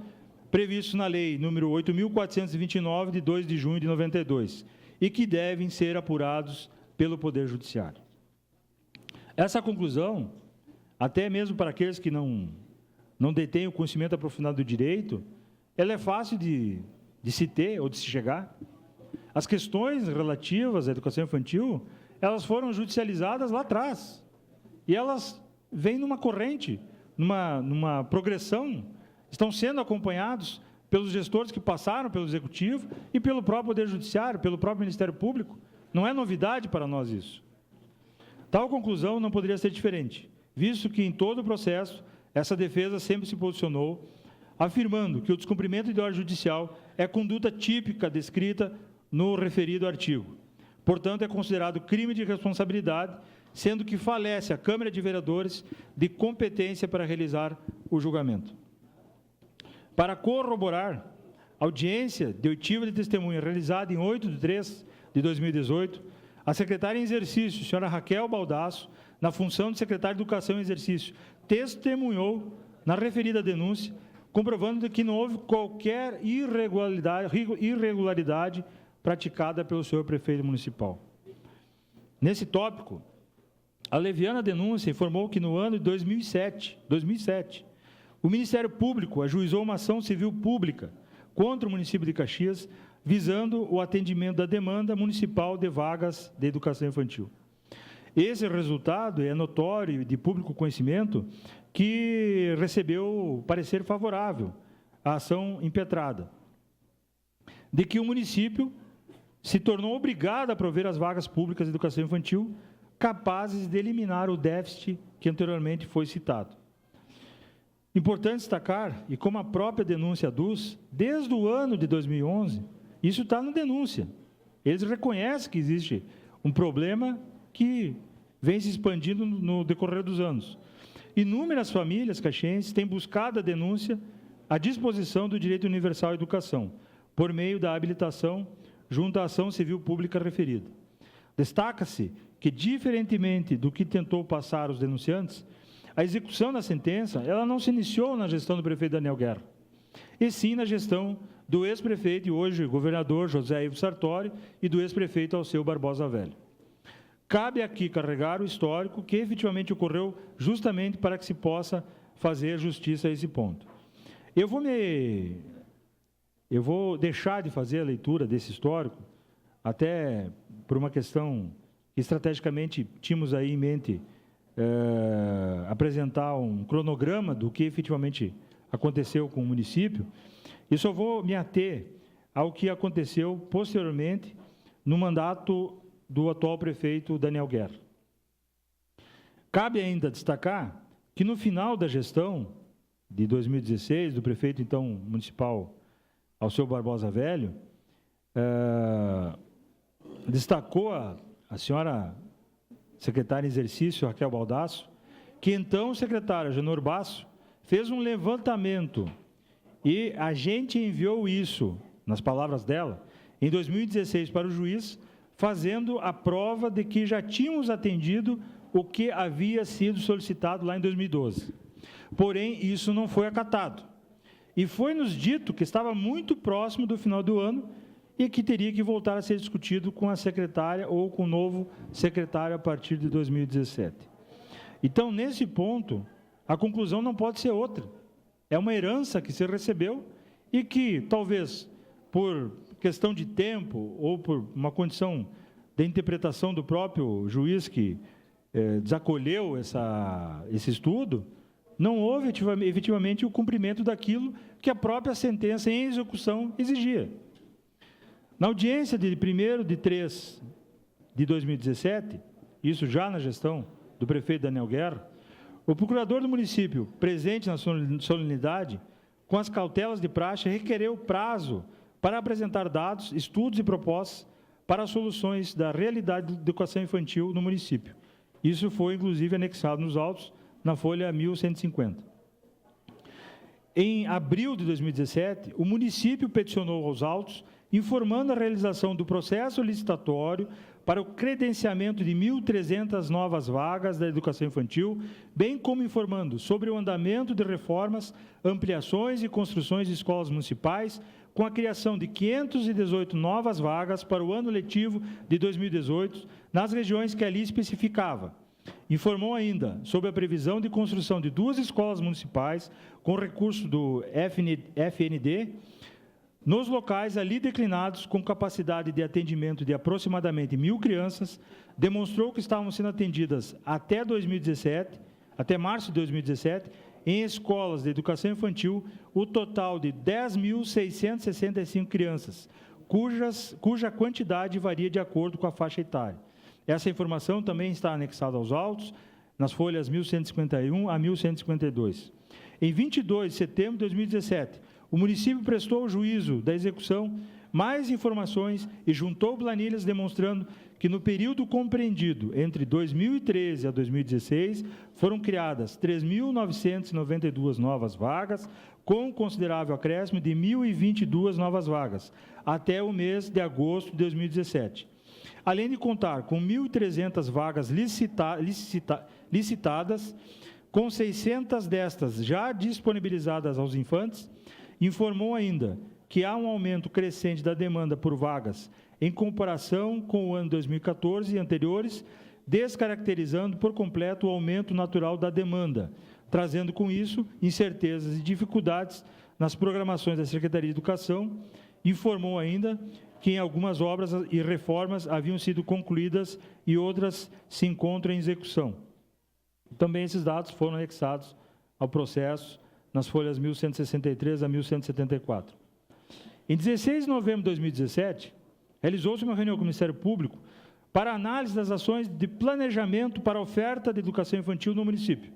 previstos na Lei número 8.429, de 2 de junho de 92, e que devem ser apurados pelo Poder Judiciário. Essa conclusão, até mesmo para aqueles que não detêm o conhecimento aprofundado do direito, ela é fácil de se ter ou de se chegar. As questões relativas à educação infantil, elas foram judicializadas lá atrás, e elas vêm numa corrente, numa progressão, estão sendo acompanhados pelos gestores que passaram pelo Executivo e pelo próprio Poder Judiciário, pelo próprio Ministério Público. Não é novidade para nós isso. Tal conclusão não poderia ser diferente, visto que em todo o processo, essa defesa sempre se posicionou, afirmando que o descumprimento de ordem judicial é conduta típica descrita no referido artigo. Portanto, é considerado crime de responsabilidade, sendo que falece a Câmara de Vereadores de competência para realizar o julgamento. Para corroborar, a audiência de oitiva de testemunha realizada em 8/3/2018, a secretária em exercício, senhora Raquel Baldasso, na função de secretária de Educação em exercício, testemunhou na referida denúncia, comprovando que não houve qualquer irregularidade praticada pelo senhor prefeito municipal. Nesse tópico, a leviana denúncia informou que no ano de 2007, o Ministério Público ajuizou uma ação civil pública contra o município de Caxias, visando o atendimento da demanda municipal de vagas de educação infantil. Esse resultado é notório e de público conhecimento que recebeu parecer favorável à ação impetrada, de que o município se tornou obrigado a prover as vagas públicas de educação infantil capazes de eliminar o déficit que anteriormente foi citado. Importante destacar, e como a própria denúncia aduz, desde o ano de 2011, isso está na denúncia. Eles reconhecem que existe um problema que vem se expandindo no decorrer dos anos. Inúmeras famílias caxienses têm buscado a denúncia à disposição do direito universal à educação, por meio da habilitação junto à ação civil pública referida. Destaca-se que, diferentemente do que tentou passar os denunciantes, a execução da sentença ela não se iniciou na gestão do prefeito Daniel Guerra, e sim na gestão do ex-prefeito e hoje governador José Ivo Sartori e do ex-prefeito Alceu Barbosa Velho. Cabe aqui carregar o histórico que efetivamente ocorreu justamente para que se possa fazer justiça a esse ponto. Eu vou deixar de fazer a leitura desse histórico, até por uma questão que estrategicamente tínhamos aí em mente apresentar um cronograma do que efetivamente aconteceu com o município, e só vou me ater ao que aconteceu posteriormente no mandato do atual prefeito Daniel Guerra. Cabe ainda destacar que no final da gestão de 2016, do prefeito então municipal Alceu Barbosa Velho, destacou a senhora secretária em exercício, Raquel Baldasso, que então o secretário Genor Basso fez um levantamento e a gente enviou isso, nas palavras dela, em 2016 para o juiz, fazendo a prova de que já tínhamos atendido o que havia sido solicitado lá em 2012. Porém, isso não foi acatado. E foi-nos dito que estava muito próximo do final do ano e que teria que voltar a ser discutido com a secretária ou com o novo secretário a partir de 2017. Então, nesse ponto, a conclusão não pode ser outra. É uma herança que se recebeu e que, talvez, por questão de tempo ou por uma condição de interpretação do próprio juiz que desacolheu esse estudo, não houve efetivamente o cumprimento daquilo que a própria sentença em execução exigia. Na audiência de 1º de 3 de 2017, isso já na gestão do prefeito Daniel Guerra, o procurador do município, presente na solenidade, com as cautelas de praxe, requereu prazo para apresentar dados, estudos e propostas para as soluções da realidade da educação infantil no município. Isso foi, inclusive, anexado nos autos, na folha 1150. Em abril de 2017, o município peticionou aos autos, informando a realização do processo licitatório para o credenciamento de 1.300 novas vagas da educação infantil, bem como informando sobre o andamento de reformas, ampliações e construções de escolas municipais, com a criação de 518 novas vagas para o ano letivo de 2018, nas regiões que ali especificava. Informou ainda sobre a previsão de construção de 2 escolas municipais com recurso do FND, nos locais ali declinados com capacidade de atendimento de aproximadamente 1.000 crianças, demonstrou que estavam sendo atendidas até março de 2017, em escolas de educação infantil, o total de 10.665 crianças, cuja quantidade varia de acordo com a faixa etária. Essa informação também está anexada aos autos, nas folhas 1151 a 1152. Em 22 de setembro de 2017, o município prestou ao juízo da execução mais informações e juntou planilhas demonstrando que no período compreendido entre 2013 a 2016 foram criadas 3.992 novas vagas, com considerável acréscimo de 1.022 novas vagas, até o mês de agosto de 2017. Além de contar com 1.300 vagas licitadas, com 600 destas já disponibilizadas aos infantes, informou ainda que há um aumento crescente da demanda por vagas em comparação com o ano 2014 e anteriores, descaracterizando por completo o aumento natural da demanda, trazendo com isso incertezas e dificuldades nas programações da Secretaria de Educação. Informou ainda que em algumas obras e reformas haviam sido concluídas e outras se encontram em execução. Também esses dados foram anexados ao processo nas folhas 1163 a 1174. Em 16 de novembro de 2017, realizou-se uma reunião com o Ministério Público para análise das ações de planejamento para a oferta de educação infantil no município.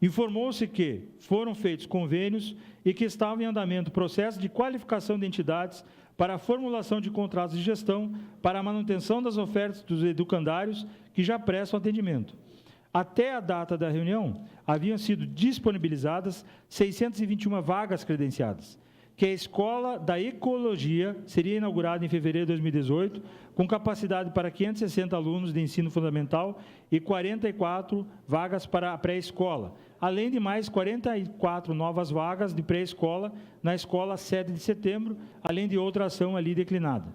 Informou-se que foram feitos convênios e que estavam em andamento processo de qualificação de entidades para a formulação de contratos de gestão para a manutenção das ofertas dos educandários que já prestam atendimento. Até a data da reunião, haviam sido disponibilizadas 621 vagas credenciadas, que a Escola da Ecologia seria inaugurada em fevereiro de 2018, com capacidade para 560 alunos de ensino fundamental e 44 vagas para a pré-escola, além de mais 44 novas vagas de pré-escola na escola 7 de setembro, além de outra ação ali declinada.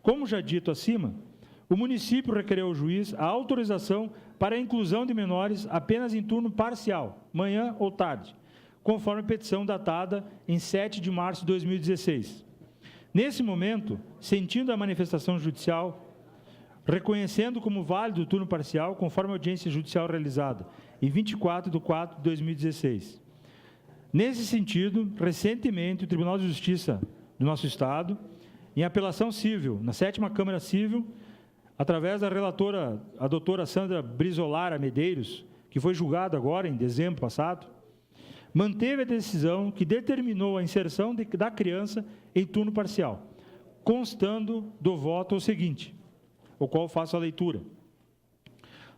Como já dito acima, o município requereu ao juiz a autorização para a inclusão de menores apenas em turno parcial, manhã ou tarde, conforme a petição datada em 7 de março de 2016. Nesse momento, sentindo a manifestação judicial, reconhecendo como válido o turno parcial, conforme a audiência judicial realizada em 24 de 4 de 2016. Nesse sentido, recentemente, o Tribunal de Justiça do nosso Estado, em apelação civil, na 7ª Câmara Civil, através da relatora, a doutora Sandra Brizolara Medeiros, que foi julgada agora, em dezembro passado, manteve a decisão que determinou a inserção da criança em turno parcial, constando do voto o seguinte, o qual faço a leitura.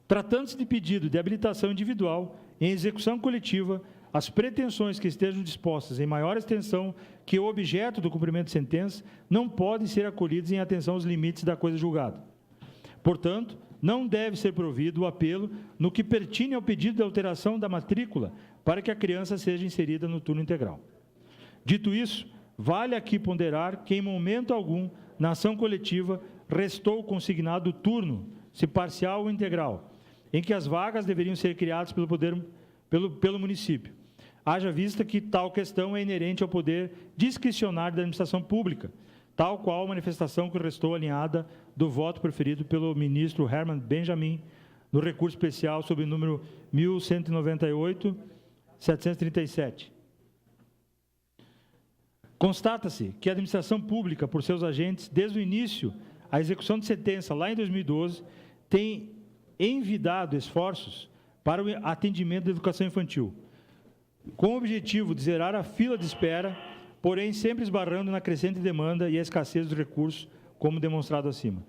Tratando-se de pedido de habilitação individual em execução coletiva, as pretensões que estejam dispostas em maior extensão que o objeto do cumprimento de sentença não podem ser acolhidas em atenção aos limites da coisa julgada. Portanto, não deve ser provido o apelo no que pertine ao pedido de alteração da matrícula para que a criança seja inserida no turno integral. Dito isso, vale aqui ponderar que, em momento algum, na ação coletiva, restou consignado o turno, se parcial ou integral, em que as vagas deveriam ser criadas pelo município. Haja vista que tal questão é inerente ao poder discricionário da administração pública, tal qual a manifestação que restou alinhada do voto preferido pelo ministro Herman Benjamin, no recurso especial sob o número 1198-737. Constata-se que a administração pública, por seus agentes, desde o início, a execução de sentença, lá em 2012, tem envidado esforços para o atendimento da educação infantil, com o objetivo de zerar a fila de espera, porém sempre esbarrando na crescente demanda e a escassez dos recursos, como demonstrado acima.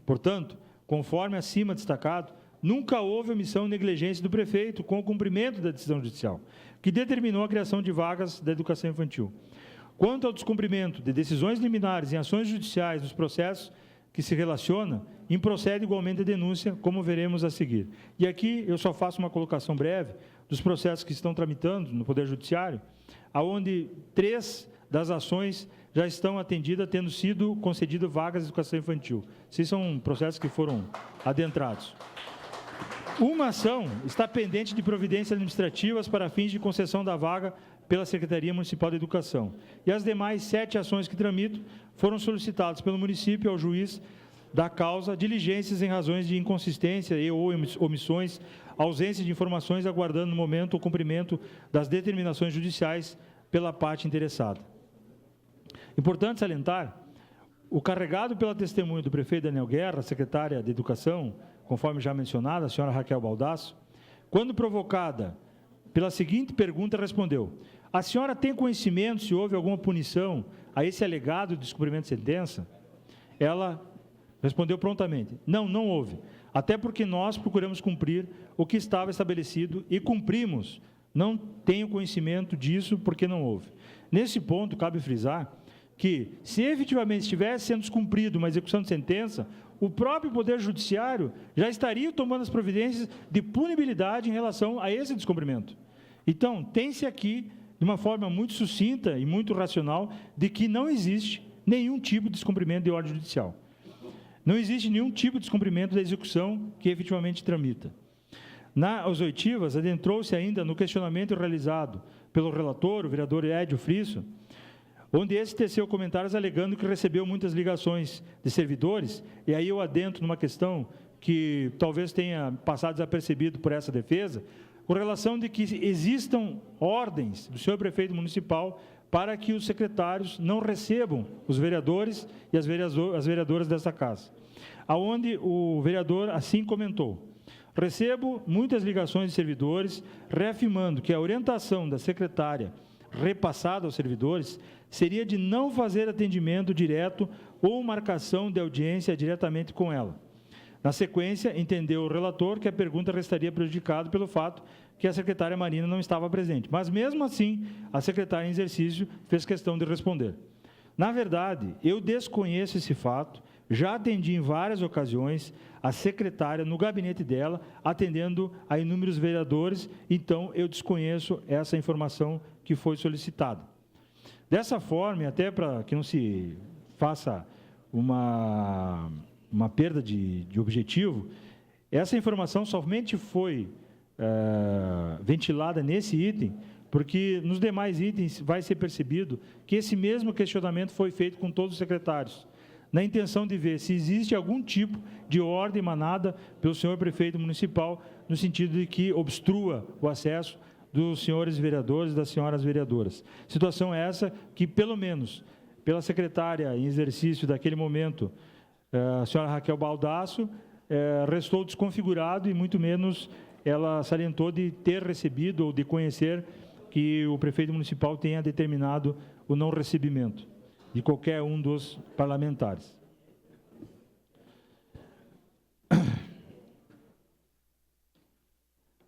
Portanto, conforme acima destacado, nunca houve omissão ou negligência do prefeito com o cumprimento da decisão judicial, que determinou a criação de vagas da educação infantil. Quanto ao descumprimento de decisões liminares em ações judiciais dos processos que se relaciona, improcede igualmente a denúncia, como veremos a seguir. E aqui eu só faço uma colocação breve dos processos que estão tramitando no Poder Judiciário, aonde 3 das ações já estão atendidas, tendo sido concedidas vagas de educação infantil. Esses são processos que foram adentrados. Uma ação está pendente de providências administrativas para fins de concessão da vaga pela Secretaria Municipal de Educação. E as demais 7 ações que tramitam foram solicitadas pelo município ao juiz da causa diligências em razões de inconsistência e ou omissões, ausência de informações, aguardando no momento o cumprimento das determinações judiciais pela parte interessada. Importante salientar, o carregado pela testemunha do prefeito Daniel Guerra, secretária de Educação, conforme já mencionada, a senhora Raquel Baldasso, quando provocada pela seguinte pergunta, respondeu: a senhora tem conhecimento se houve alguma punição a esse alegado descumprimento de sentença? Ela respondeu prontamente: não, não houve, até porque nós procuramos cumprir o que estava estabelecido e cumprimos. Não tenho conhecimento disso porque não houve. Nesse ponto, cabe frisar que, se efetivamente estivesse sendo descumprido uma execução de sentença, o próprio Poder Judiciário já estaria tomando as providências de punibilidade em relação a esse descumprimento. Então, tem-se aqui, de uma forma muito sucinta e muito racional, de que não existe nenhum tipo de descumprimento de ordem judicial. Não existe nenhum tipo de descumprimento da execução que efetivamente tramita. Nas oitivas, adentrou-se ainda no questionamento realizado pelo relator, o vereador Edio Frisso, onde esse teceu comentários alegando que recebeu muitas ligações de servidores, e aí eu adentro numa questão que talvez tenha passado desapercebido por essa defesa, com relação de que existam ordens do senhor prefeito municipal para que os secretários não recebam os vereadores e as vereadoras desta casa. Aonde o vereador assim comentou: recebo muitas ligações de servidores reafirmando que a orientação da secretária repassada aos servidores seria de não fazer atendimento direto ou marcação de audiência diretamente com ela. Na sequência, entendeu o relator que a pergunta restaria prejudicada pelo fato que a secretária Marina não estava presente. Mas, mesmo assim, a secretária em exercício fez questão de responder. Na verdade, eu desconheço esse fato, já atendi em várias ocasiões a secretária no gabinete dela, atendendo a inúmeros vereadores, então eu desconheço essa informação que foi solicitada. Dessa forma, e até para que não se faça uma perda de objetivo, essa informação somente foi ventilada nesse item, porque nos demais itens vai ser percebido que esse mesmo questionamento foi feito com todos os secretários, na intenção de ver se existe algum tipo de ordem emanada pelo senhor prefeito municipal, no sentido de que obstrua o acesso dos senhores vereadores e das senhoras vereadoras. Situação essa que, pelo menos, pela secretária em exercício daquele momento, a senhora Raquel Baldasso, restou desconfigurado e, muito menos, ela salientou de ter recebido ou de conhecer que o prefeito municipal tenha determinado o não recebimento de qualquer um dos parlamentares.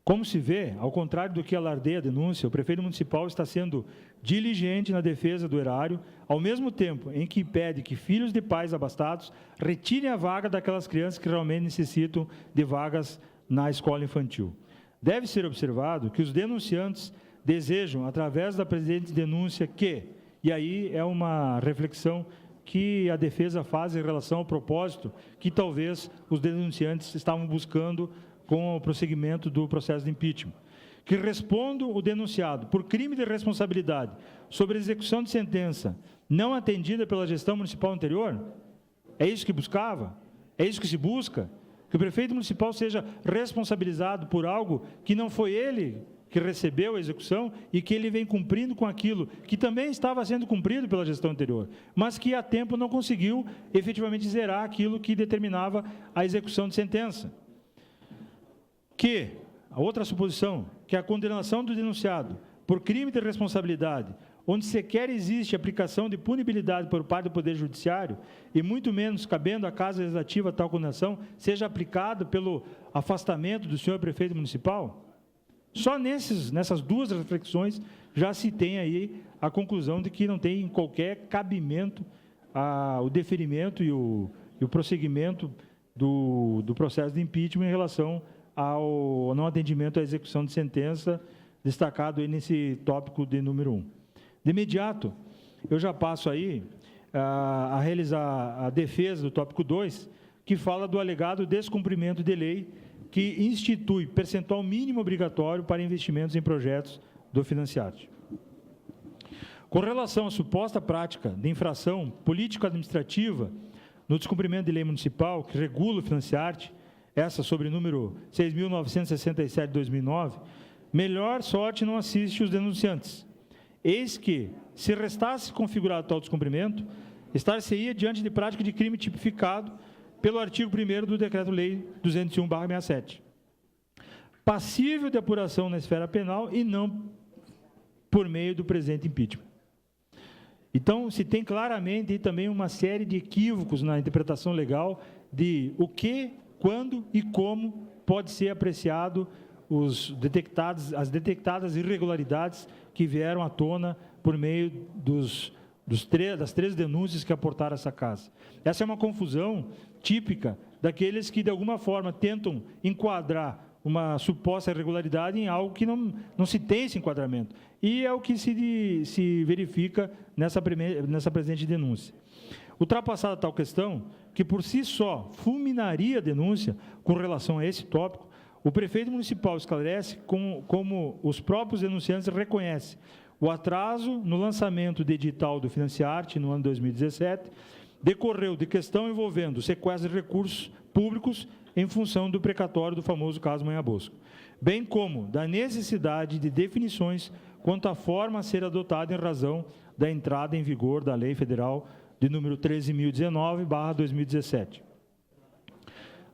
Como se vê, ao contrário do que alardeia a denúncia, o prefeito municipal está sendo diligente na defesa do erário, ao mesmo tempo em que impede que filhos de pais abastados retirem a vaga daquelas crianças que realmente necessitam de vagas na escola infantil. Deve ser observado que os denunciantes desejam, através da presente denúncia, que, e aí é uma reflexão que a defesa faz em relação ao propósito que talvez os denunciantes estavam buscando com o prosseguimento do processo de impeachment, que responda o denunciado por crime de responsabilidade sobre execução de sentença não atendida pela gestão municipal anterior. É isso que buscava? É isso que se busca? Que o prefeito municipal seja responsabilizado por algo que não foi ele que recebeu a execução e que ele vem cumprindo com aquilo que também estava sendo cumprido pela gestão anterior, mas que a tempo não conseguiu efetivamente zerar aquilo que determinava a execução de sentença. Que, a outra suposição, que a condenação do denunciado por crime de responsabilidade, onde sequer existe aplicação de punibilidade por parte do Poder Judiciário, e muito menos cabendo à Casa Legislativa tal condenação, seja aplicado pelo afastamento do senhor prefeito municipal? Só nessas duas reflexões já se tem aí a conclusão de que não tem qualquer cabimento o deferimento e o prosseguimento do processo de impeachment em relação ao não atendimento à execução de sentença, destacado aí nesse tópico de número 1. De imediato, eu já passo aí a realizar a defesa do tópico 2, que fala do alegado descumprimento de lei que institui percentual mínimo obrigatório para investimentos em projetos do Financiarte. Com relação à suposta prática de infração político-administrativa no descumprimento de lei municipal que regula o Financiarte, essa sobre o número 6.967 de 2009, melhor sorte não assiste os denunciantes. Eis que, se restasse configurado tal descumprimento, estar-se-ia diante de prática de crime tipificado pelo artigo 1º do Decreto-Lei 201/67, passível de apuração na esfera penal e não por meio do presente impeachment. Então, se tem claramente também uma série de equívocos na interpretação legal de o que, quando e como pode ser apreciado as detectadas irregularidades que vieram à tona por meio das 3 denúncias que aportaram essa casa. Essa é uma confusão típica daqueles que, de alguma forma, tentam enquadrar uma suposta irregularidade em algo que não se tem esse enquadramento. E é o que se verifica nessa presente denúncia. Ultrapassada tal questão, que por si só fulminaria a denúncia com relação a esse tópico, o prefeito municipal esclarece como os próprios denunciantes reconhecem o atraso no lançamento do edital do Financiarte no ano 2017 decorreu de questão envolvendo sequestro de recursos públicos em função do precatório do famoso caso Manhã Bosco, bem como da necessidade de definições quanto à forma a ser adotada em razão da entrada em vigor da Lei Federal de número 13.019/2017.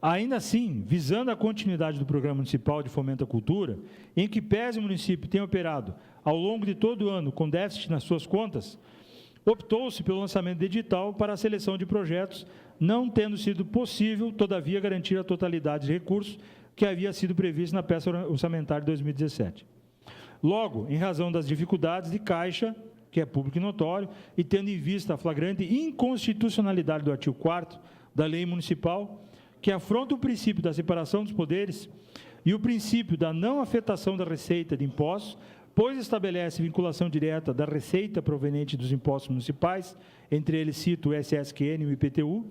Ainda assim, visando a continuidade do Programa Municipal de Fomento à Cultura, em que pese o município tem operado ao longo de todo o ano com déficit nas suas contas, optou-se pelo lançamento de edital para a seleção de projetos, não tendo sido possível, todavia, garantir a totalidade de recursos que havia sido previsto na peça orçamentária de 2017. Logo, em razão das dificuldades de caixa, que é público e notório, e tendo em vista a flagrante inconstitucionalidade do artigo 4º da Lei Municipal, que afronta o princípio da separação dos poderes e o princípio da não afetação da receita de impostos, pois estabelece vinculação direta da receita proveniente dos impostos municipais, entre eles cito o SSQN e o IPTU,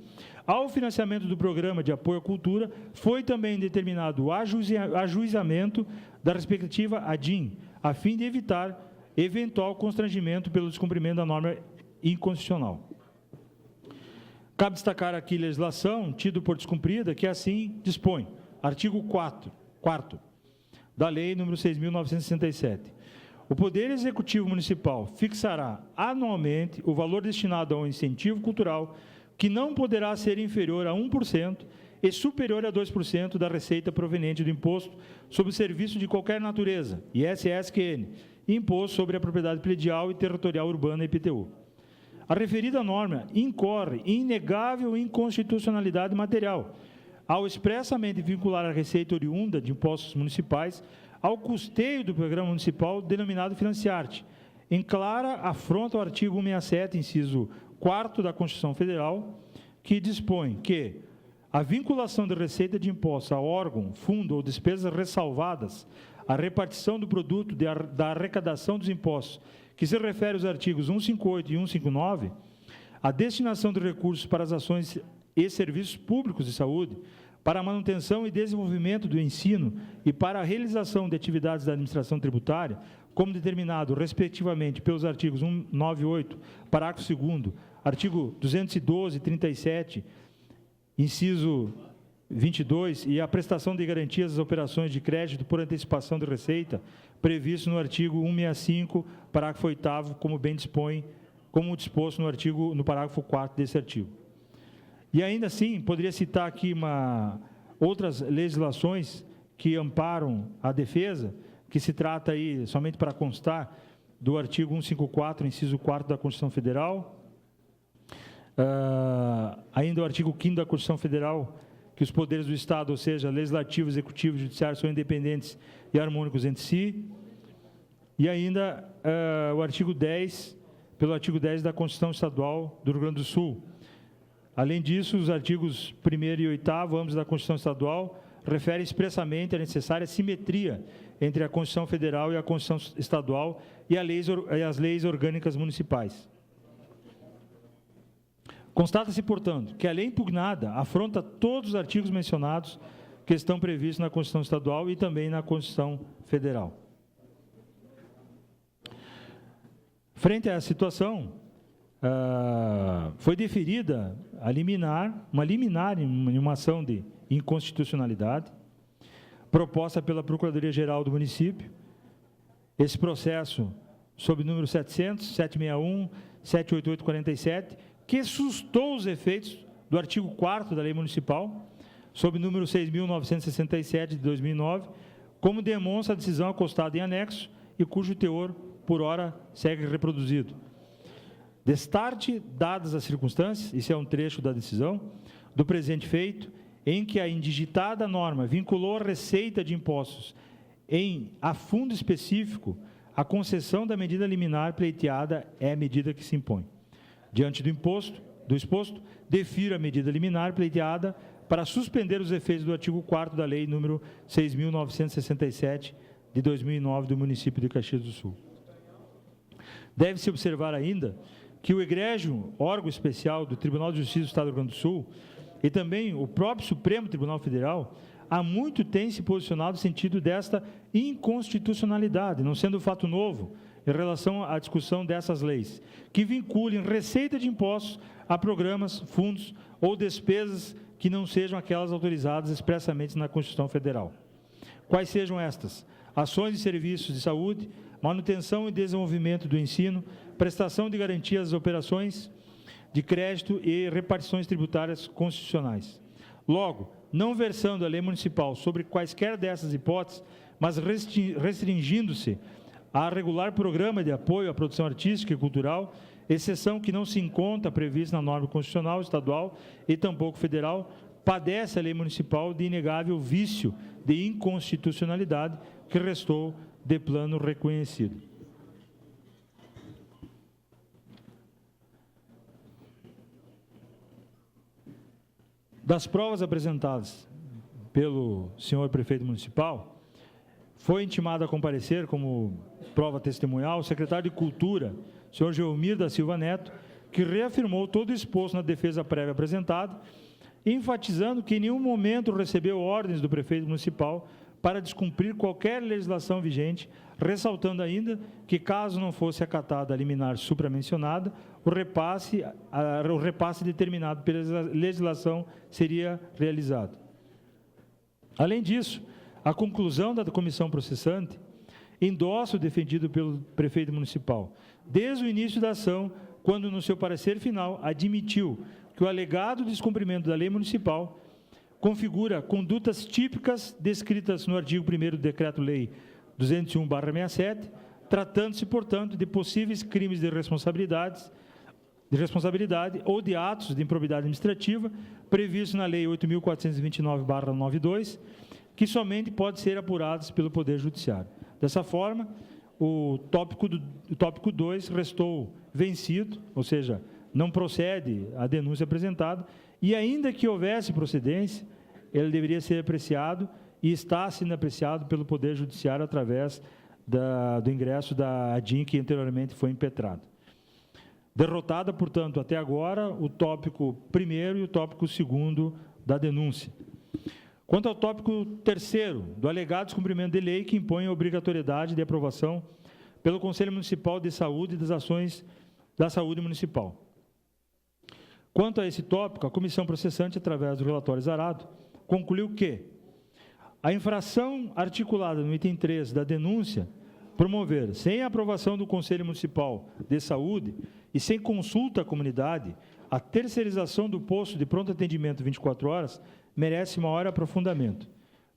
ao financiamento do Programa de Apoio à Cultura, foi também determinado o ajuizamento da respectiva ADIM, a fim de evitar eventual constrangimento pelo descumprimento da norma inconstitucional. Cabe destacar aqui a legislação, tido por descumprida, que assim dispõe. Artigo 4º da Lei nº 6.967. O Poder Executivo Municipal fixará anualmente o valor destinado ao incentivo cultural, que não poderá ser inferior a 1% e superior a 2% da receita proveniente do imposto sobre serviço de qualquer natureza, ISSQN, e imposto sobre a propriedade predial e territorial urbana, IPTU. A referida norma incorre em inegável inconstitucionalidade material, ao expressamente vincular a receita oriunda de impostos municipais ao custeio do programa municipal denominado Financiarte, em clara afronta ao artigo 167, inciso 4º da Constituição Federal, que dispõe que a vinculação de receita de impostos a órgão, fundo ou despesas ressalvadas, a repartição do produto da arrecadação dos impostos, que se refere aos artigos 158 e 159, a destinação de recursos para as ações e serviços públicos de saúde, para a manutenção e desenvolvimento do ensino e para a realização de atividades da administração tributária, como determinado, respectivamente, pelos artigos 198, parágrafo 2º, artigo 212 e 37, inciso 22, e a prestação de garantias às operações de crédito por antecipação de receita, previsto no artigo 165, parágrafo 8º, como disposto no parágrafo 4º desse artigo. E ainda assim, poderia citar aqui outras legislações que amparam a defesa, que se trata aí, somente para constar, do artigo 154, inciso 4º da Constituição Federal, ainda o artigo 5º da Constituição Federal, que os poderes do Estado, ou seja, legislativo, executivo e judiciário, são independentes e harmônicos entre si, e ainda o artigo 10, pelo artigo 10 da Constituição Estadual do Rio Grande do Sul. Além disso, os artigos 1º e 8º, ambos da Constituição Estadual, referem expressamente à necessária simetria entre a Constituição Federal e a Constituição Estadual e as leis orgânicas municipais. Constata-se, portanto, que a lei impugnada afronta todos os artigos mencionados que estão previstos na Constituição Estadual e também na Constituição Federal. Frente a essa situação, foi deferida uma liminar em uma ação de inconstitucionalidade, proposta pela Procuradoria-Geral do município. Esse processo, sob número 700, 761, 78847, que sustou os efeitos do artigo 4º da Lei Municipal, sob número 6.967 de 2009, como demonstra a decisão acostada em anexo e cujo teor, por ora, segue reproduzido. Destarte, dadas as circunstâncias, isso é um trecho da decisão, do presente feito, em que a indigitada norma vinculou a receita de impostos a fundo específico, a concessão da medida liminar pleiteada é a medida que se impõe. Diante do exposto, defiro a medida liminar pleiteada para suspender os efeitos do artigo 4º da Lei número 6.967 de 2009 do município de Caxias do Sul. Deve-se observar ainda que o egrégio órgão especial do Tribunal de Justiça do Estado do Rio Grande do Sul e também o próprio Supremo Tribunal Federal há muito tem se posicionado no sentido desta inconstitucionalidade, não sendo fato novo em relação à discussão dessas leis, que vinculem receita de impostos a programas, fundos ou despesas que não sejam aquelas autorizadas expressamente na Constituição Federal. Quais sejam estas? Ações e serviços de saúde, manutenção e desenvolvimento do ensino, prestação de garantias às operações de crédito e repartições tributárias constitucionais. Logo, não versando a lei municipal sobre quaisquer dessas hipóteses, mas restringindo-se a regular programa de apoio à produção artística e cultural, exceção que não se encontra prevista na norma constitucional estadual e tampouco federal, padece a lei municipal de inegável vício de inconstitucionalidade que restou de plano reconhecido. Das provas apresentadas pelo senhor prefeito municipal, foi intimado a comparecer como prova testemunhal o secretário de Cultura, senhor Geomir da Silva Neto, que reafirmou todo o exposto na defesa prévia apresentada, enfatizando que em nenhum momento recebeu ordens do prefeito municipal para descumprir qualquer legislação vigente, ressaltando ainda que, caso não fosse acatada a liminar supramencionada, o repasse determinado pela legislação seria realizado. Além disso, a conclusão da comissão processante endossa o defendido pelo prefeito municipal, desde o início da ação, quando, no seu parecer final, admitiu que o alegado descumprimento da lei municipal configura condutas típicas descritas no artigo 1º do Decreto-Lei 201/67, tratando-se, portanto, de possíveis crimes de responsabilidade ou de atos de improbidade administrativa previstos na Lei 8.429/92, que somente podem ser apurados pelo Poder Judiciário. Dessa forma, o tópico 2 restou vencido, ou seja, não procede a denúncia apresentada, e ainda que houvesse procedência, ele deveria ser apreciado e está sendo apreciado pelo Poder Judiciário através do ingresso da ADIM, que anteriormente foi impetrado. Derrotada, portanto, até agora, o tópico 1º e o tópico 2º da denúncia. Quanto ao tópico 3º, do alegado descumprimento de lei que impõe a obrigatoriedade de aprovação pelo Conselho Municipal de Saúde das ações da saúde municipal. Quanto a esse tópico, a comissão processante, através do relatório Zarado, concluiu que a infração articulada no item 3 da denúncia, promover, sem a aprovação do Conselho Municipal de Saúde e sem consulta à comunidade, a terceirização do posto de pronto atendimento 24 horas, merece maior aprofundamento,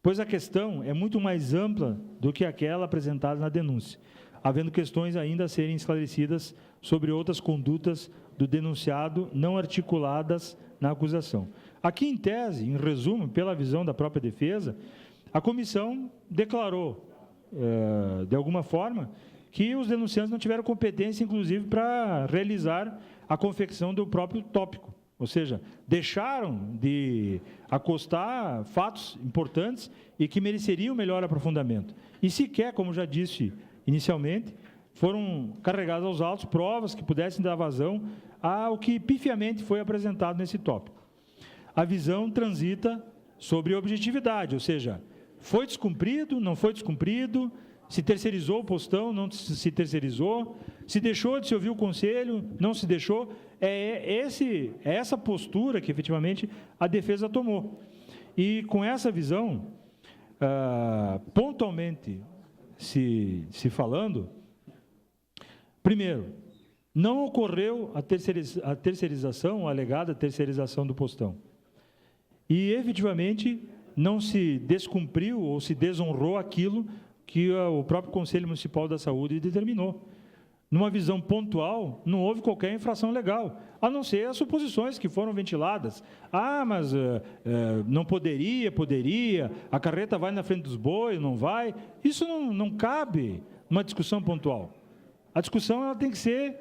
pois a questão é muito mais ampla do que aquela apresentada na denúncia, havendo questões ainda a serem esclarecidas sobre outras condutas do denunciado não articuladas na acusação. Aqui, em tese, em resumo, pela visão da própria defesa, a comissão declarou, de alguma forma, que os denunciantes não tiveram competência, inclusive, para realizar a confecção do próprio tópico. Ou seja, deixaram de acostar fatos importantes e que mereceriam melhor aprofundamento. E sequer, como já disse inicialmente, foram carregadas aos autos provas que pudessem dar vazão ao que pifiamente foi apresentado nesse tópico. A visão transita sobre objetividade, ou seja, foi descumprido, não foi descumprido, se terceirizou o postão, não se terceirizou, se deixou de se ouvir o conselho, não se deixou. É essa postura que, efetivamente, a defesa tomou. E, com essa visão, pontualmente se falando, primeiro, não ocorreu a terceirização, a alegada terceirização do postão. E, efetivamente, não se descumpriu ou se desonrou aquilo que o próprio Conselho Municipal da Saúde determinou. Numa visão pontual, não houve qualquer infração legal, a não ser as suposições que foram ventiladas. Ah, mas não poderia, a carreta vai na frente dos bois, não vai. Isso não cabe numa discussão pontual. A discussão ela tem que ser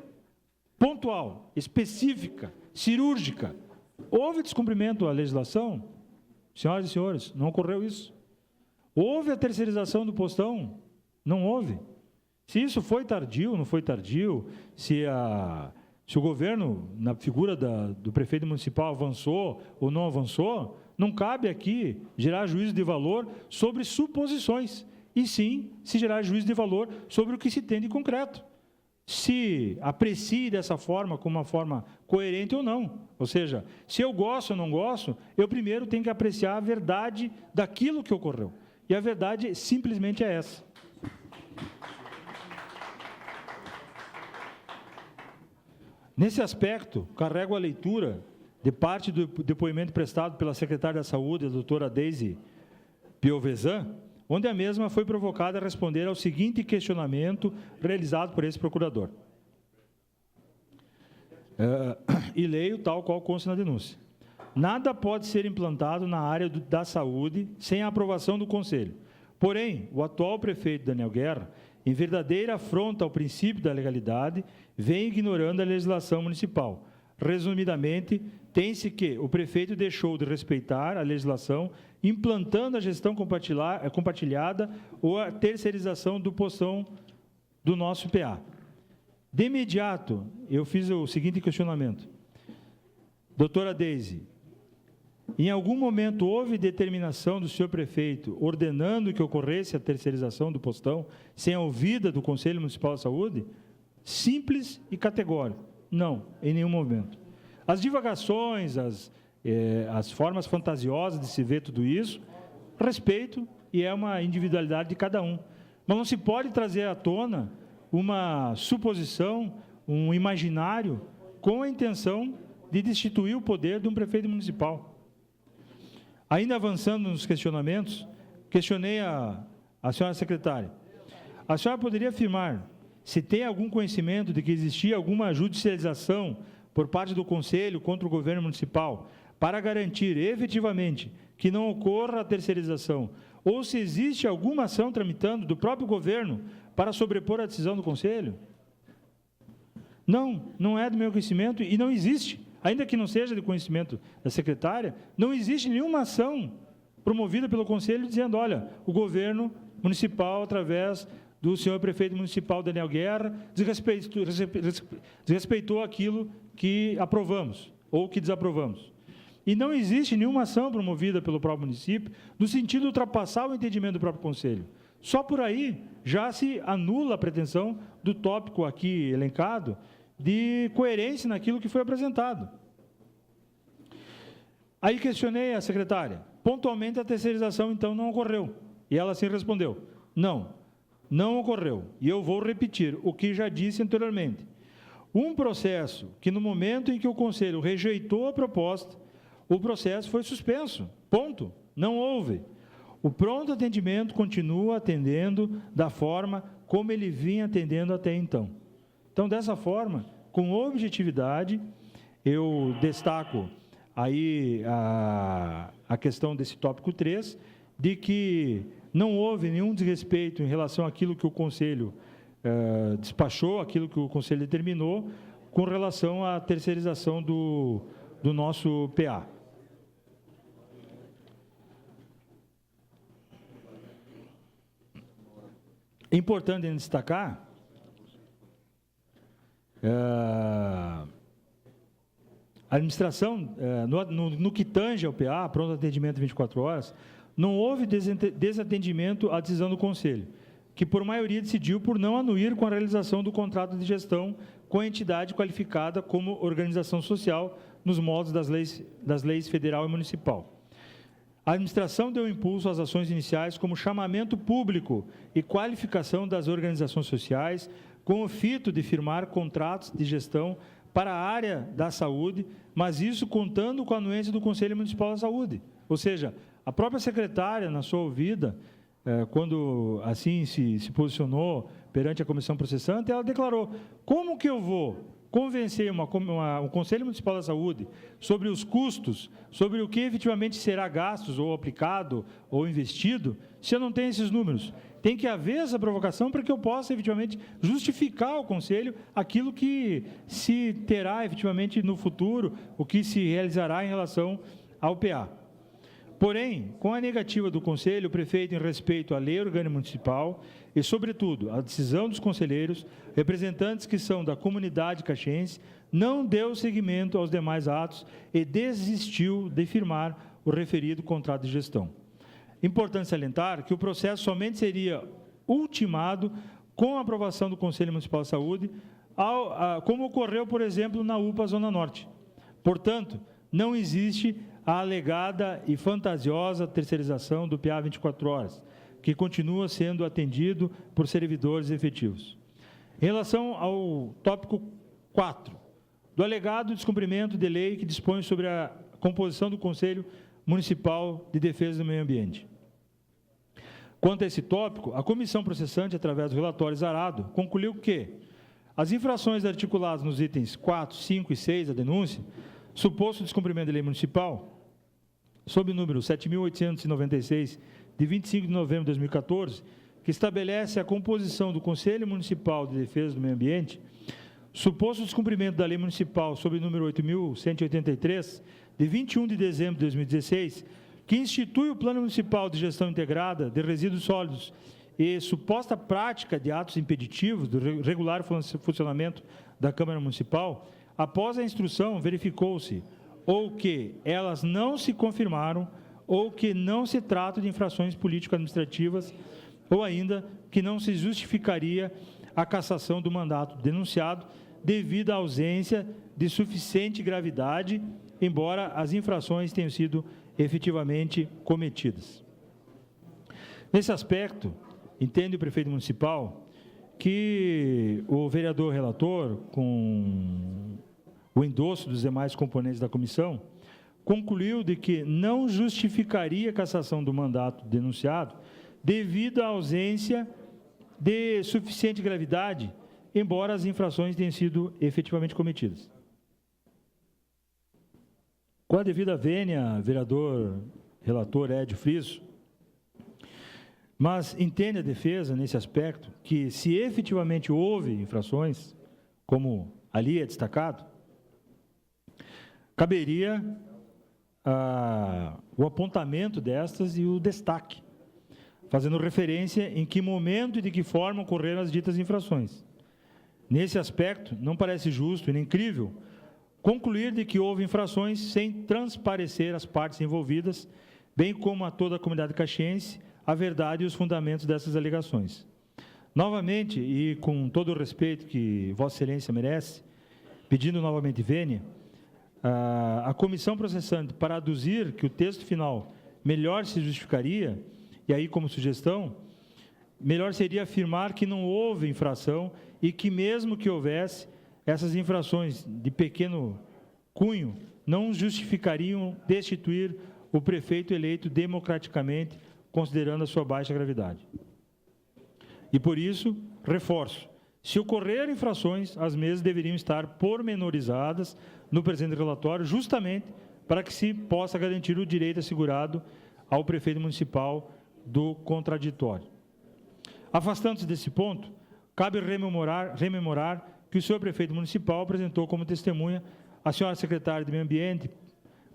pontual, específica, cirúrgica. Houve descumprimento à legislação? Senhoras e senhores, não ocorreu isso. Houve a terceirização do postão? Não houve. Se isso foi tardio, não foi tardio, se o governo, na figura do prefeito municipal, avançou ou não avançou, não cabe aqui gerar juízo de valor sobre suposições, e sim se gerar juízo de valor sobre o que se tem de concreto. Se aprecie dessa forma, como uma forma coerente ou não. Ou seja, se eu gosto ou não gosto, eu primeiro tenho que apreciar a verdade daquilo que ocorreu. E a verdade simplesmente é essa. Nesse aspecto, carrego a leitura de parte do depoimento prestado pela secretária da Saúde, a doutora Deise Piovesan, onde a mesma foi provocada a responder ao seguinte questionamento realizado por esse procurador. E leio tal qual consta na denúncia. Nada pode ser implantado na área da saúde sem a aprovação do Conselho. Porém, o atual prefeito Daniel Guerra, em verdadeira afronta ao princípio da legalidade, vem ignorando a legislação municipal. Resumidamente, tem-se que o prefeito deixou de respeitar a legislação, implantando a gestão compartilhada ou a terceirização do postão do nosso PA. De imediato, eu fiz o seguinte questionamento. Doutora Deise, em algum momento houve determinação do senhor prefeito ordenando que ocorresse a terceirização do postão sem a ouvida do Conselho Municipal de Saúde? Simples e categórico. Não, em nenhum momento. As divagações, as formas fantasiosas de se ver tudo isso, respeito e é uma individualidade de cada um. Mas não se pode trazer à tona uma suposição, um imaginário com a intenção de destituir o poder de um prefeito municipal. Ainda avançando nos questionamentos, questionei a senhora secretária. A senhora poderia afirmar se tem algum conhecimento de que existia alguma judicialização por parte do Conselho contra o governo municipal para garantir efetivamente que não ocorra a terceirização, ou se existe alguma ação tramitando do próprio governo para sobrepor a decisão do Conselho? Não, não é do meu conhecimento e não existe. Ainda que não seja de conhecimento da secretária, não existe nenhuma ação promovida pelo Conselho dizendo, olha, o governo municipal, através do senhor prefeito municipal Daniel Guerra, desrespeitou aquilo que aprovamos ou que desaprovamos. E não existe nenhuma ação promovida pelo próprio município no sentido de ultrapassar o entendimento do próprio Conselho. Só por aí já se anula a pretensão do tópico aqui elencado de coerência naquilo que foi apresentado. Aí questionei a secretária. Pontualmente, a terceirização, então, não ocorreu. E ela assim respondeu, não ocorreu. E eu vou repetir o que já disse anteriormente. Um processo que, no momento em que o Conselho rejeitou a proposta, o processo foi suspenso. Ponto. Não houve. O pronto atendimento continua atendendo da forma como ele vinha atendendo até então. Então, dessa forma, com objetividade, eu destaco aí a questão desse tópico 3, de que não houve nenhum desrespeito em relação àquilo que o Conselho despachou, aquilo que o Conselho determinou, com relação à terceirização do nosso PA. É importante destacar a administração, no que tange ao PA, pronto atendimento 24 horas, não houve desatendimento à decisão do Conselho, que por maioria decidiu por não anuir com a realização do contrato de gestão com a entidade qualificada como organização social nos moldes das leis federal e municipal. A administração deu impulso às ações iniciais como chamamento público e qualificação das organizações sociais, com o fito de firmar contratos de gestão para a área da saúde, mas isso contando com a anuência do Conselho Municipal da Saúde. Ou seja, a própria secretária, na sua ouvida, quando assim se posicionou perante a comissão processante, ela declarou, como que eu vou convencer o Conselho Municipal da Saúde sobre os custos, sobre o que efetivamente será gastos, ou aplicado, ou investido, se eu não tenho esses números? Tem que haver essa provocação para que eu possa, efetivamente, justificar ao Conselho aquilo que se terá, efetivamente, no futuro, o que se realizará em relação ao PA. Porém, com a negativa do Conselho, o prefeito, em respeito à lei orgânica municipal e, sobretudo, à decisão dos conselheiros, representantes que são da comunidade caxiense, não deu seguimento aos demais atos e desistiu de firmar o referido contrato de gestão. Importante salientar que o processo somente seria ultimado com a aprovação do Conselho Municipal de Saúde, como ocorreu, por exemplo, na UPA Zona Norte. Portanto, não existe a alegada e fantasiosa terceirização do PA 24 horas, que continua sendo atendido por servidores efetivos. Em relação ao tópico 4, do alegado descumprimento de lei que dispõe sobre a composição do Conselho Municipal de Defesa do Meio Ambiente. Quanto a esse tópico, a comissão processante, através do relatório Zarado, concluiu que as infrações articuladas nos itens 4, 5 e 6 da denúncia Suposto descumprimento da lei municipal, sob o número 7.896, de 25 de novembro de 2014, que estabelece a composição do Conselho Municipal de Defesa do Meio Ambiente, suposto descumprimento da lei municipal sob o número 8.183, de 21 de dezembro de 2016, que institui o Plano Municipal de Gestão Integrada de Resíduos Sólidos e suposta prática de atos impeditivos do regular funcionamento da Câmara Municipal, após a instrução, verificou-se ou que elas não se confirmaram ou que não se trata de infrações político-administrativas ou ainda que não se justificaria a cassação do mandato denunciado devido à ausência de suficiente gravidade, embora as infrações tenham sido efetivamente cometidas. Nesse aspecto, entende o prefeito municipal que o vereador relator, com o endosso dos demais componentes da comissão, concluiu de que não justificaria a cassação do mandato denunciado devido à ausência de suficiente gravidade, embora as infrações tenham sido efetivamente cometidas. Com a devida vênia, vereador relator Edio Friso, mas entende a defesa, nesse aspecto, que se efetivamente houve infrações, como ali é destacado, caberia o apontamento destas e o destaque, fazendo referência em que momento e de que forma ocorreram as ditas infrações. Nesse aspecto, não parece justo e nem crível concluir de que houve infrações sem transparecer às partes envolvidas, bem como a toda a comunidade caxiense, a verdade e os fundamentos dessas alegações. Novamente, e com todo o respeito que Vossa Excelência merece, pedindo novamente vênia, a comissão processante, para aduzir que o texto final melhor se justificaria, e aí como sugestão, melhor seria afirmar que não houve infração e que mesmo que houvesse, essas infrações de pequeno cunho não justificariam destituir o prefeito eleito democraticamente, considerando a sua baixa gravidade. E por isso, reforço, se ocorrer infrações, as mesmas deveriam estar pormenorizadas no presente relatório, justamente para que se possa garantir o direito assegurado ao prefeito municipal do contraditório. Afastando-se desse ponto, cabe rememorar que o senhor prefeito municipal apresentou como testemunha a senhora secretária de Meio Ambiente,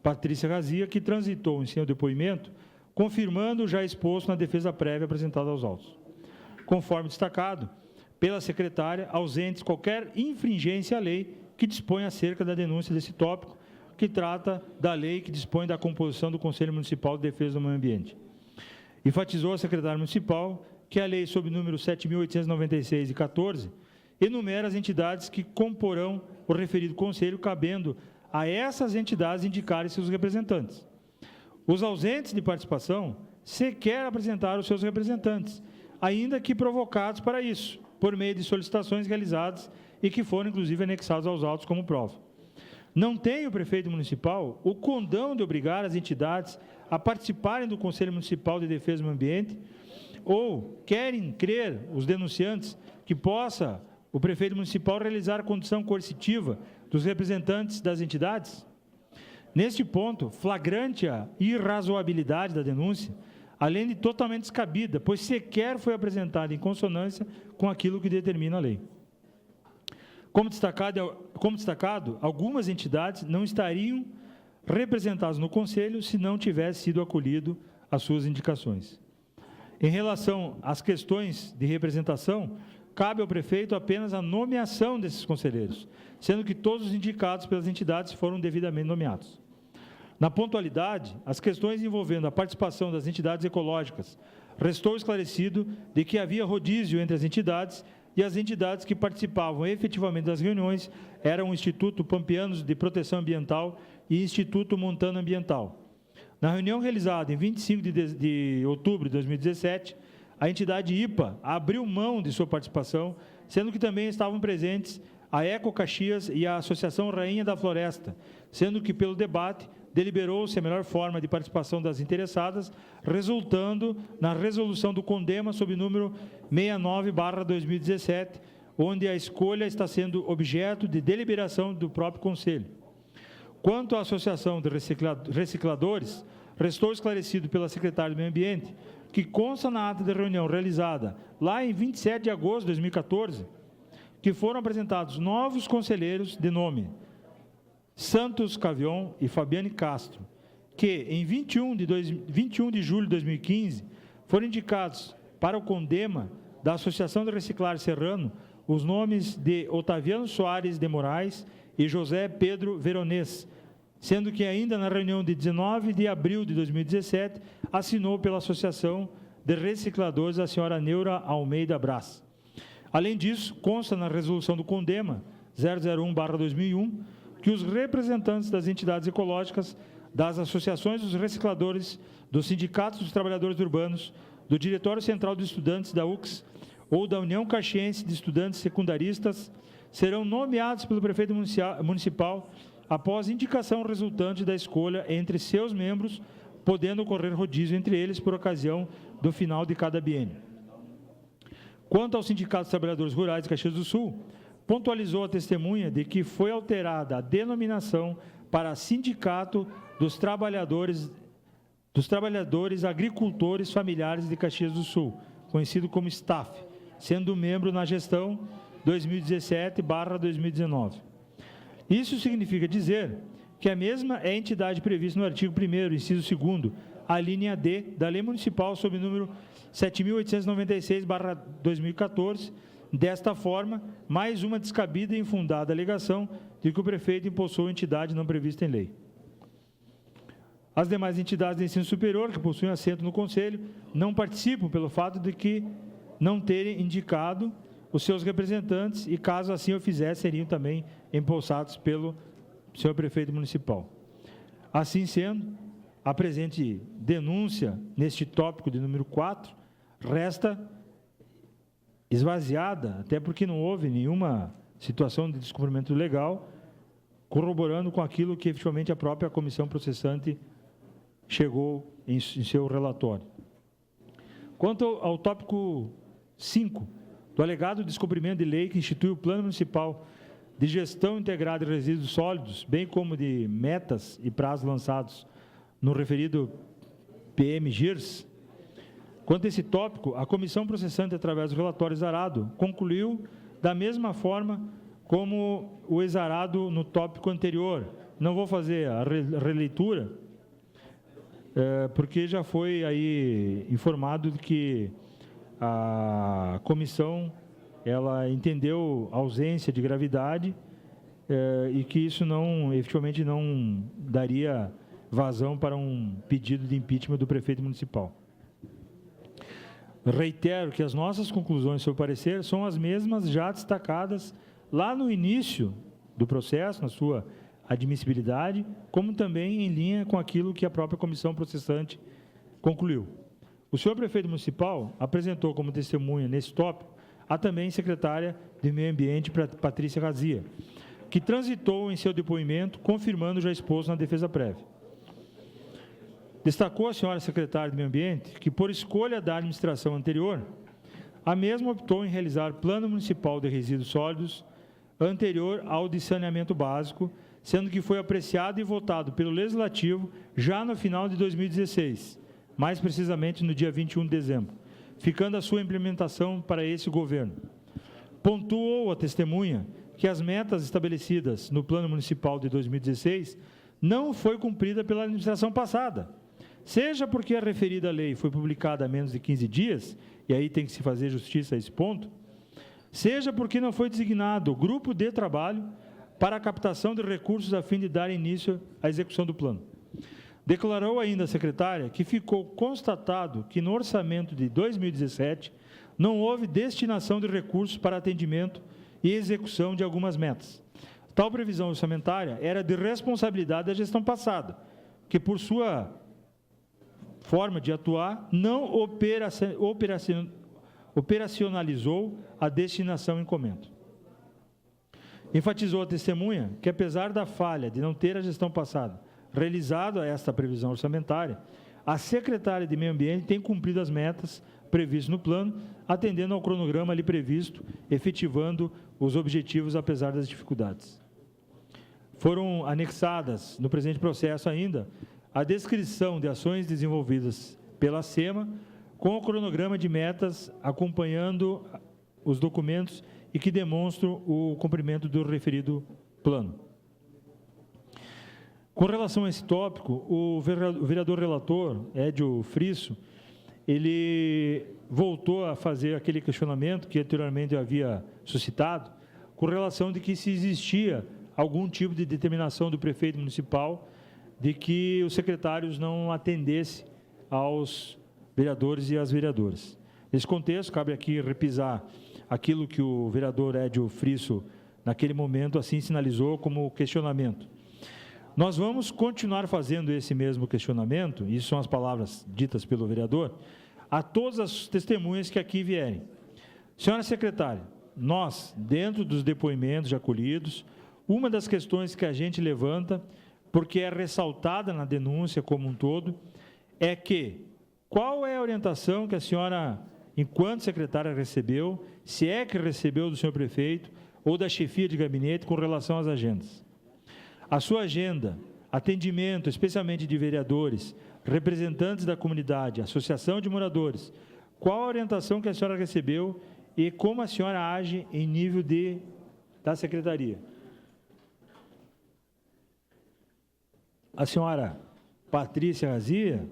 Patrícia Razia, que transitou em seu depoimento, confirmando o já exposto na defesa prévia apresentada aos autos. Conforme destacado pela secretária, ausentes qualquer infringência à lei que dispõe acerca da denúncia desse tópico, que trata da lei que dispõe da composição do Conselho Municipal de Defesa do Meio Ambiente. Enfatizou a secretária municipal que a lei sob o número 7.896 de 14 enumera as entidades que comporão o referido conselho, cabendo a essas entidades indicarem seus representantes. Os ausentes de participação sequer apresentaram os seus representantes, ainda que provocados para isso, por meio de solicitações realizadas e que foram, inclusive, anexados aos autos como prova. Não tem o prefeito municipal o condão de obrigar as entidades a participarem do Conselho Municipal de Defesa do Meio Ambiente, ou querem crer os denunciantes que possa o prefeito municipal realizar a condição coercitiva dos representantes das entidades? Neste ponto, flagrante a irrazoabilidade da denúncia, além de totalmente descabida, pois sequer foi apresentada em consonância com aquilo que determina a lei. Como destacado, algumas entidades não estariam representadas no Conselho se não tivesse sido acolhido às suas indicações. Em relação às questões de representação, cabe ao prefeito apenas a nomeação desses conselheiros, sendo que todos os indicados pelas entidades foram devidamente nomeados. Na pontualidade, as questões envolvendo a participação das entidades ecológicas, restou esclarecido de que havia rodízio entre as entidades e as entidades que participavam efetivamente das reuniões eram o Instituto Pampeanos de Proteção Ambiental e Instituto Montano Ambiental. Na reunião realizada em 25 de outubro de 2017, a entidade IPA abriu mão de sua participação, sendo que também estavam presentes a Eco Caxias e a Associação Rainha da Floresta, sendo que, pelo debate, deliberou-se a melhor forma de participação das interessadas, resultando na resolução do CONDEMA sob número 69/2017, onde a escolha está sendo objeto de deliberação do próprio Conselho. Quanto à Associação de Recicladores, restou esclarecido pela secretária do Meio Ambiente que consta na ata de reunião realizada lá em 27 de agosto de 2014, que foram apresentados novos conselheiros de nome Santos Cavion e Fabiane Castro, que em 21 de julho de 2015 foram indicados para o CONDEMA da Associação de Reciclagem Serrano os nomes de Otaviano Soares de Moraes e José Pedro Veronês, sendo que ainda na reunião de 19 de abril de 2017 assinou pela Associação de Recicladores a senhora Neura Almeida Brás. Além disso, consta na resolução do CONDEMA 001/2001 que os representantes das entidades ecológicas, das associações dos recicladores, dos sindicatos dos trabalhadores urbanos, do Diretório Central de Estudantes da UX ou da União Caxiense de Estudantes Secundaristas serão nomeados pelo prefeito municipal após indicação resultante da escolha entre seus membros, podendo ocorrer rodízio entre eles por ocasião do final de cada biênio. Quanto ao Sindicato dos Trabalhadores Rurais de Caxias do Sul, pontualizou a testemunha de que foi alterada a denominação para Sindicato dos Trabalhadores Agricultores Familiares de Caxias do Sul, conhecido como STAF, sendo membro na gestão 2017/2019. Isso significa dizer que a mesma é a entidade prevista no artigo 1º, inciso 2º, a linha D da Lei Municipal sob o número 7.896/2014. Desta forma, mais uma descabida e infundada alegação de que o prefeito impulsou entidade não prevista em lei. As demais entidades de ensino superior que possuem assento no Conselho não participam pelo fato de que não terem indicado os seus representantes e, caso assim o fizessem, seriam também impulsados pelo senhor prefeito municipal. Assim sendo, a presente denúncia, neste tópico de número 4, resta esvaziada, até porque não houve nenhuma situação de descumprimento legal, corroborando com aquilo que efetivamente a própria comissão processante chegou em seu relatório. Quanto ao tópico 5, do alegado descumprimento de lei que institui o Plano Municipal de Gestão Integrada de Resíduos Sólidos, bem como de metas e prazos lançados no referido PM-GIRS, quanto a esse tópico, a comissão processante, através do relatório exarado, concluiu da mesma forma como o exarado no tópico anterior. Não vou fazer a releitura, porque já foi aí informado de que a comissão ela entendeu a ausência de gravidade e que isso não, efetivamente, não daria vazão para um pedido de impeachment do prefeito municipal. Reitero que as nossas conclusões sobre o parecer são as mesmas já destacadas lá no início do processo, na sua admissibilidade, como também em linha com aquilo que a própria comissão processante concluiu. O senhor prefeito municipal apresentou como testemunha nesse tópico a também secretária de Meio Ambiente, Patrícia Razia, que transitou em seu depoimento, confirmando o já exposto na defesa prévia. Destacou a senhora secretária de Meio Ambiente que, por escolha da administração anterior, a mesma optou em realizar Plano Municipal de Resíduos Sólidos anterior ao de saneamento básico, sendo que foi apreciado e votado pelo Legislativo já no final de 2016, mais precisamente no dia 21 de dezembro, ficando a sua implementação para esse governo. Pontuou a testemunha que as metas estabelecidas no Plano Municipal de 2016 não foi cumprida pela administração passada, seja porque a referida lei foi publicada há menos de 15 dias, e aí tem que se fazer justiça a esse ponto, seja porque não foi designado grupo de trabalho para a captação de recursos a fim de dar início à execução do plano. Declarou ainda a secretária que ficou constatado que no orçamento de 2017 não houve destinação de recursos para atendimento e execução de algumas metas. Tal previsão orçamentária era de responsabilidade da gestão passada, que por sua forma de atuar não operacionalizou a destinação em comento. Enfatizou a testemunha que, apesar da falha de não ter a gestão passada realizado esta previsão orçamentária, a secretária de Meio Ambiente tem cumprido as metas previstas no plano, atendendo ao cronograma ali previsto, efetivando os objetivos apesar das dificuldades. foram anexadas no presente processo ainda a descrição de ações desenvolvidas pela SEMA, com o cronograma de metas acompanhando os documentos e que demonstram o cumprimento do referido plano. Com relação a esse tópico, o vereador relator, Edio Frisso, ele voltou a fazer aquele questionamento que anteriormente eu havia suscitado, com relação de que se existia algum tipo de determinação do prefeito municipal de que os secretários não atendessem aos vereadores e às vereadoras. Nesse contexto, cabe aqui repisar aquilo que o vereador Edio Frisso, naquele momento, assim sinalizou como questionamento. Nós vamos continuar fazendo esse mesmo questionamento, isso são as palavras ditas pelo vereador, a todas as testemunhas que aqui vierem. Senhora secretária, nós, dentro dos depoimentos já colhidos, uma das questões que a gente levanta, porque é ressaltada na denúncia como um todo, é que qual é a orientação que a senhora, enquanto secretária, recebeu, se é que recebeu do senhor prefeito ou da chefia de gabinete com relação às agendas. A sua agenda, atendimento, especialmente de vereadores, representantes da comunidade, associação de moradores, qual a orientação que a senhora recebeu e como a senhora age em nível da secretaria? A senhora Patrícia Razia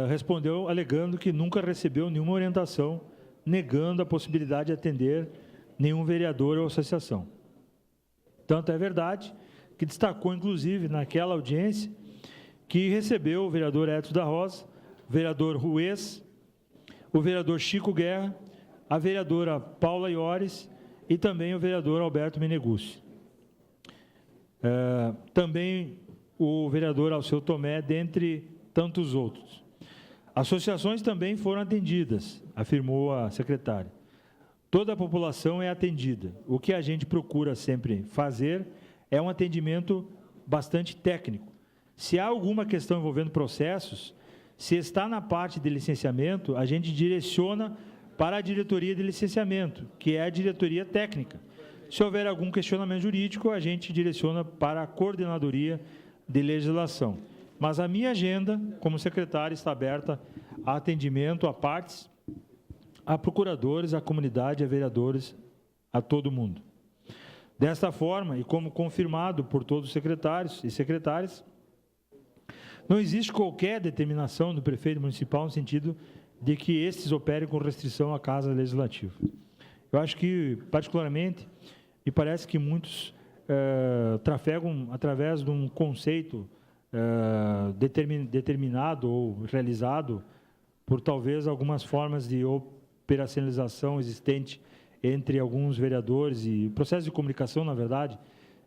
respondeu alegando que nunca recebeu nenhuma orientação, negando a possibilidade de atender nenhum vereador ou associação. Tanto é verdade que destacou, inclusive, naquela audiência, que recebeu o vereador Edson da Rosa, o vereador Ruiz, o vereador Chico Guerra, a vereadora Paula Iores e também o vereador Alberto Meneguzzi. Também o vereador Alceu Tomé, dentre tantos outros. Associações também foram atendidas, afirmou a secretária. Toda a população é atendida. O que a gente procura sempre fazer é um atendimento bastante técnico. Se há alguma questão envolvendo processos, se está na parte de licenciamento, a gente direciona para a diretoria de licenciamento, que é a diretoria técnica. Se houver algum questionamento jurídico, a gente direciona para a coordenadoria de legislação. Mas a minha agenda, como secretário, está aberta a atendimento a partes, a procuradores, a comunidade, a vereadores, a todo mundo. Desta forma, e como confirmado por todos os secretários e secretárias, não existe qualquer determinação do prefeito municipal no sentido de que estes operem com restrição à Casa Legislativa. Eu acho que, particularmente, me parece que muitos trafegam através de um conceito determinado ou realizado por talvez algumas formas de operacionalização existente entre alguns vereadores e processo de comunicação, na verdade,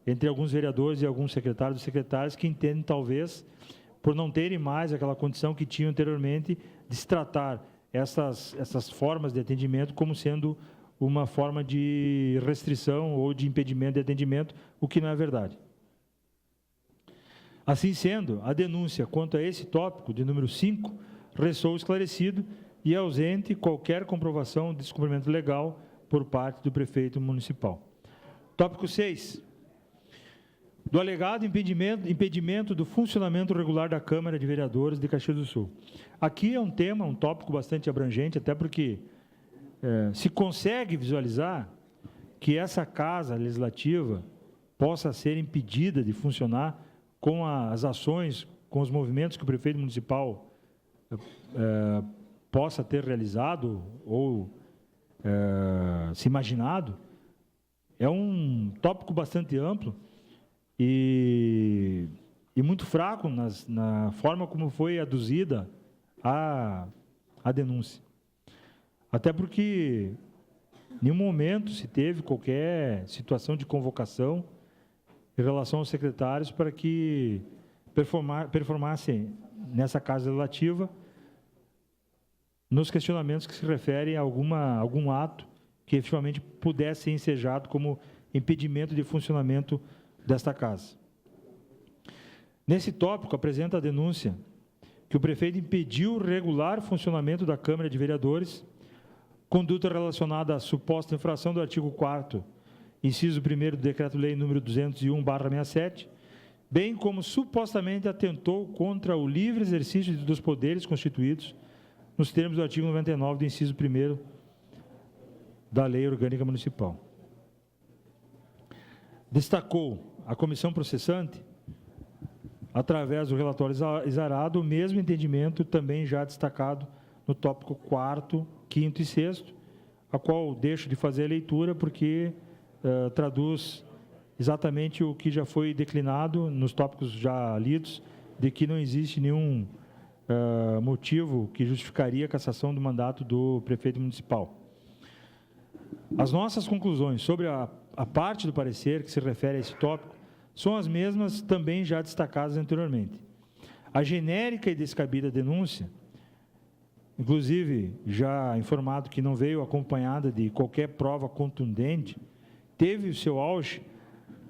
entre alguns vereadores e alguns secretários que entendem, talvez, por não terem mais aquela condição que tinham anteriormente, de se tratar essas formas de atendimento como sendo uma forma de restrição ou de impedimento de atendimento, o que não é verdade. Assim sendo, a denúncia quanto a esse tópico, de número 5, restou esclarecido e ausente qualquer comprovação de descumprimento legal por parte do prefeito municipal. Tópico 6. Do alegado impedimento do funcionamento regular da Câmara de Vereadores de Caxias do Sul. Aqui é um tema, um tópico bastante abrangente, até porque se consegue visualizar que essa Casa Legislativa possa ser impedida de funcionar com as ações, com os movimentos que o prefeito municipal possa ter realizado ou se imaginado, é um tópico bastante amplo e muito fraco na forma como foi aduzida a denúncia. Até porque em nenhum momento se teve qualquer situação de convocação em relação aos secretários para que performassem nessa Casa Legislativa nos questionamentos que se referem a algum ato que efetivamente pudesse ser ensejado como impedimento de funcionamento desta Casa. Nesse tópico, apresenta a denúncia que o prefeito impediu o regular funcionamento da Câmara de Vereadores, conduta relacionada à suposta infração do artigo 4º inciso 1º do Decreto-Lei número 201/67, bem como supostamente atentou contra o livre exercício dos poderes constituídos nos termos do artigo 99 do inciso 1º da Lei Orgânica Municipal. Destacou a comissão processante, através do relatório exarado, o mesmo entendimento também já destacado no tópico 4º, 5º e 6º, a qual deixo de fazer a leitura porque traduz exatamente o que já foi declinado nos tópicos já lidos, de que não existe nenhum motivo que justificaria a cassação do mandato do prefeito municipal. As nossas conclusões sobre a parte do parecer que se refere a esse tópico são as mesmas também já destacadas anteriormente. A genérica e descabida denúncia, inclusive já informado que não veio acompanhada de qualquer prova contundente, teve o seu auge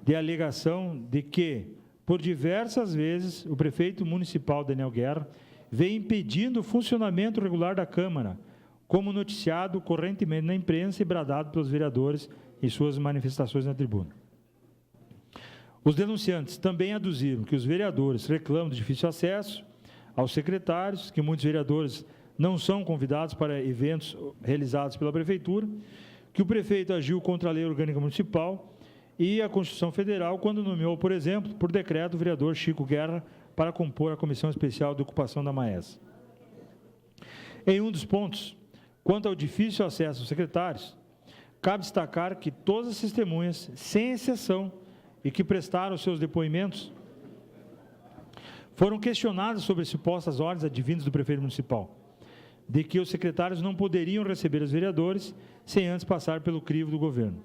de alegação de que, por diversas vezes, o prefeito municipal Daniel Guerra vem impedindo o funcionamento regular da Câmara, como noticiado correntemente na imprensa e bradado pelos vereadores em suas manifestações na tribuna. Os denunciantes também aduziram que os vereadores reclamam de difícil acesso aos secretários, que muitos vereadores não são convidados para eventos realizados pela Prefeitura, que o prefeito agiu contra a Lei Orgânica Municipal e a Constituição Federal, quando nomeou, por exemplo, por decreto, o vereador Chico Guerra para compor a Comissão Especial de Ocupação da Maesa. Em um dos pontos, quanto ao difícil acesso aos secretários, cabe destacar que todas as testemunhas, sem exceção, e que prestaram seus depoimentos, foram questionadas sobre supostas ordens advindas do prefeito municipal, de que os secretários não poderiam receber os vereadores sem antes passar pelo crivo do governo.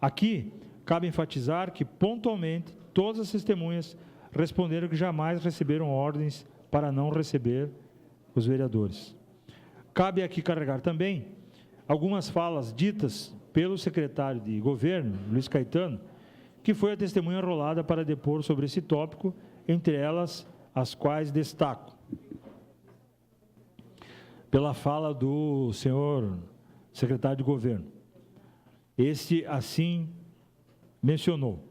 Aqui, cabe enfatizar que, pontualmente, todas as testemunhas responderam que jamais receberam ordens para não receber os vereadores. Cabe aqui carregar também algumas falas ditas pelo secretário de governo, Luiz Caetano, que foi a testemunha enrolada para depor sobre esse tópico, entre elas as quais destaco. Pela fala do senhor secretário de governo. Este, assim, mencionou: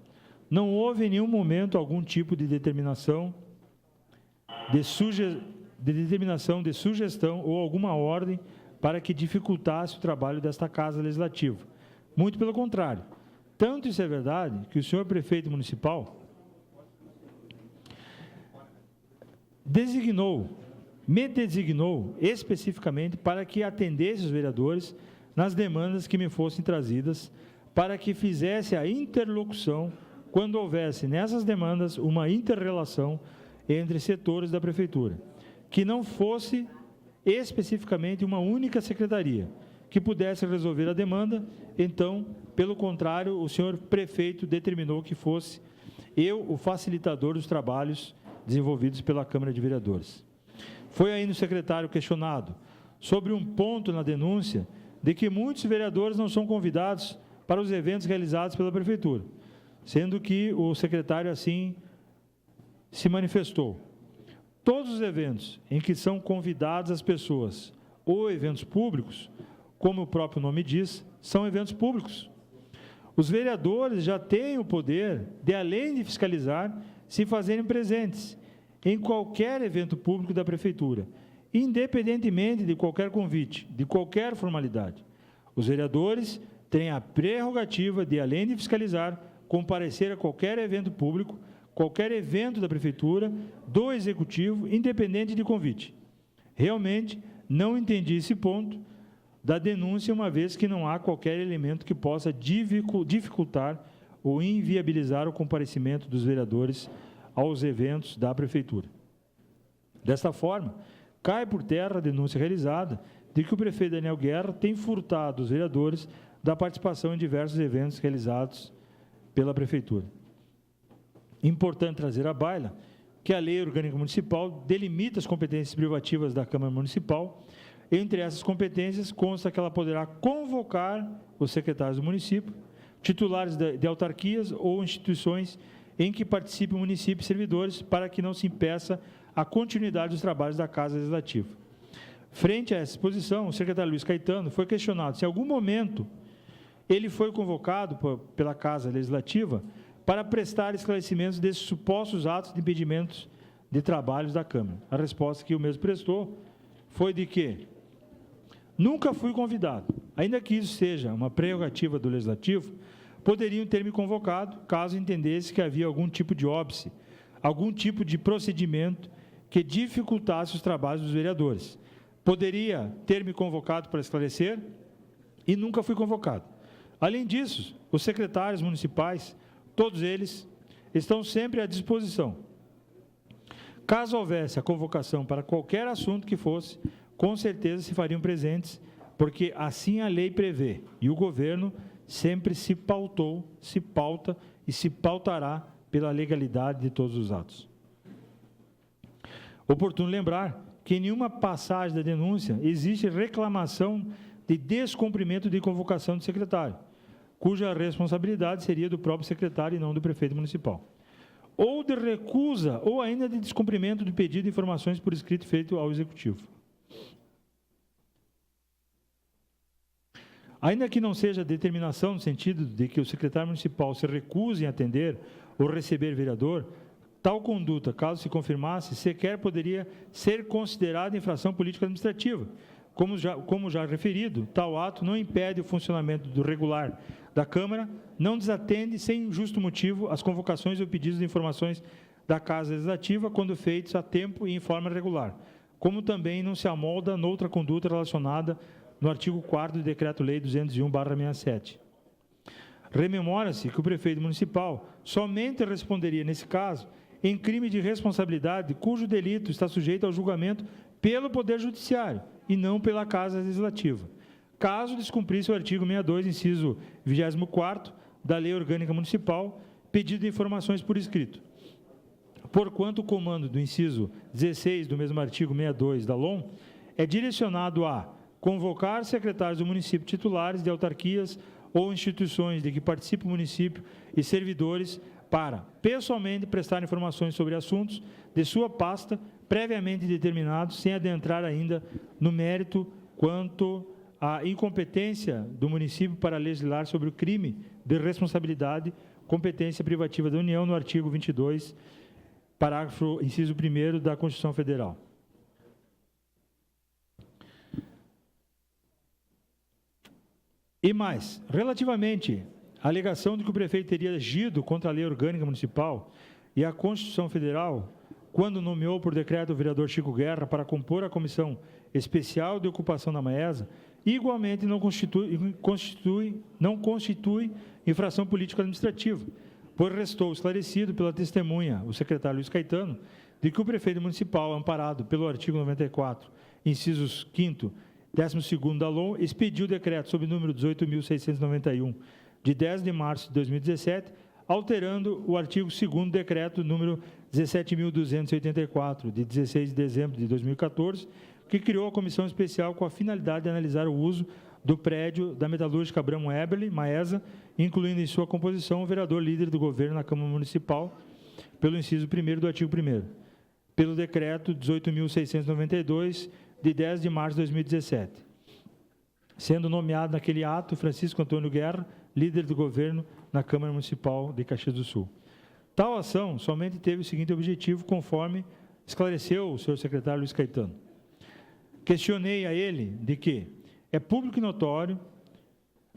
não houve em nenhum momento algum tipo de determinação de sugestão ou alguma ordem para que dificultasse o trabalho desta Casa Legislativa. Muito pelo contrário. Tanto isso é verdade que o senhor prefeito municipal me designou especificamente para que atendesse os vereadores nas demandas que me fossem trazidas, para que fizesse a interlocução quando houvesse nessas demandas uma inter-relação entre setores da Prefeitura, que não fosse especificamente uma única secretaria, que pudesse resolver a demanda. Então, pelo contrário, o senhor prefeito determinou que fosse eu o facilitador dos trabalhos desenvolvidos pela Câmara de Vereadores. Foi ainda o secretário questionado sobre um ponto na denúncia de que muitos vereadores não são convidados para os eventos realizados pela Prefeitura, sendo que o secretário assim se manifestou. Todos os eventos em que são convidadas as pessoas ou eventos públicos, como o próprio nome diz, são eventos públicos. Os vereadores já têm o poder de, além de fiscalizar, se fazerem presentes em qualquer evento público da Prefeitura, independentemente de qualquer convite, de qualquer formalidade. Os vereadores têm a prerrogativa de, além de fiscalizar, comparecer a qualquer evento público, qualquer evento da Prefeitura, do Executivo, independente de convite. Realmente, não entendi esse ponto da denúncia, uma vez que não há qualquer elemento que possa dificultar ou inviabilizar o comparecimento dos vereadores aos eventos da Prefeitura. Desta forma, cai por terra a denúncia realizada de que o prefeito Daniel Guerra tem furtado os vereadores da participação em diversos eventos realizados pela Prefeitura. Importante trazer à baila que a Lei Orgânica Municipal delimita as competências privativas da Câmara Municipal. Entre essas competências, consta que ela poderá convocar os secretários do município, titulares de autarquias ou instituições em que participem municípios e servidores, para que não se impeça a continuidade dos trabalhos da Casa Legislativa. Frente a essa exposição, o secretário Luiz Caetano foi questionado se, em algum momento, ele foi convocado pela Casa Legislativa para prestar esclarecimentos desses supostos atos de impedimentos de trabalhos da Câmara. A resposta que o mesmo prestou foi de que nunca fui convidado. Ainda que isso seja uma prerrogativa do Legislativo, poderiam ter me convocado caso entendesse que havia algum tipo de óbice, algum tipo de procedimento que dificultasse os trabalhos dos vereadores. Poderia ter me convocado para esclarecer e nunca fui convocado. Além disso, os secretários municipais, todos eles, estão sempre à disposição. Caso houvesse a convocação para qualquer assunto que fosse, com certeza se fariam presentes, porque assim a lei prevê, e o governo sempre se pautou, se pauta e se pautará pela legalidade de todos os atos. Oportuno lembrar que em nenhuma passagem da denúncia existe reclamação de descumprimento de convocação do secretário, cuja responsabilidade seria do próprio secretário e não do prefeito municipal, ou de recusa ou ainda de descumprimento do pedido de informações por escrito feito ao Executivo. Ainda que não seja determinação no sentido de que o secretário municipal se recuse em atender ou receber vereador, tal conduta, caso se confirmasse, sequer poderia ser considerada infração política administrativa. Como já referido, tal ato não impede o funcionamento do regular da Câmara, não desatende, sem justo motivo, as convocações ou pedidos de informações da Casa Legislativa, quando feitos a tempo e em forma regular, como também não se amolda noutra conduta relacionada no artigo 4º do Decreto-Lei 201/67. Rememora-se que o prefeito municipal somente responderia, nesse caso, em crime de responsabilidade cujo delito está sujeito ao julgamento pelo Poder Judiciário e não pela Casa Legislativa, caso descumprisse o artigo 62, inciso 24º da Lei Orgânica Municipal, pedido de informações por escrito. Porquanto o comando do inciso 16 do mesmo artigo 62 da LOM é direcionado a convocar secretários do município titulares de autarquias ou instituições de que participa o município e servidores para, pessoalmente, prestar informações sobre assuntos de sua pasta previamente determinados, sem adentrar ainda no mérito quanto à incompetência do município para legislar sobre o crime de responsabilidade, competência privativa da União, no artigo 22, parágrafo, inciso 1º da Constituição Federal. E mais, relativamente à alegação de que o prefeito teria agido contra a Lei Orgânica Municipal e a Constituição Federal, quando nomeou por decreto o vereador Chico Guerra para compor a Comissão Especial de Ocupação da Maesa, igualmente não constitui infração política administrativa, pois restou esclarecido pela testemunha, o secretário Luiz Caetano, de que o prefeito municipal, amparado pelo artigo 94, incisos 5º, 12º da LOM, expediu o decreto sob o número 18.691, de 10 de março de 2017, alterando o artigo 2º do decreto número 17.284, de 16 de dezembro de 2014, que criou a comissão especial com a finalidade de analisar o uso do prédio da metalúrgica Abramo Eberle, Maesa, incluindo em sua composição o vereador líder do governo na Câmara Municipal, pelo inciso 1º do artigo 1º, pelo decreto 18.692, de 10 de março de 2017, sendo nomeado naquele ato Francisco Antônio Guerra, líder do governo na Câmara Municipal de Caxias do Sul. Tal ação somente teve o seguinte objetivo, conforme esclareceu o senhor secretário Luiz Caetano. Questionei a ele de que é público e notório,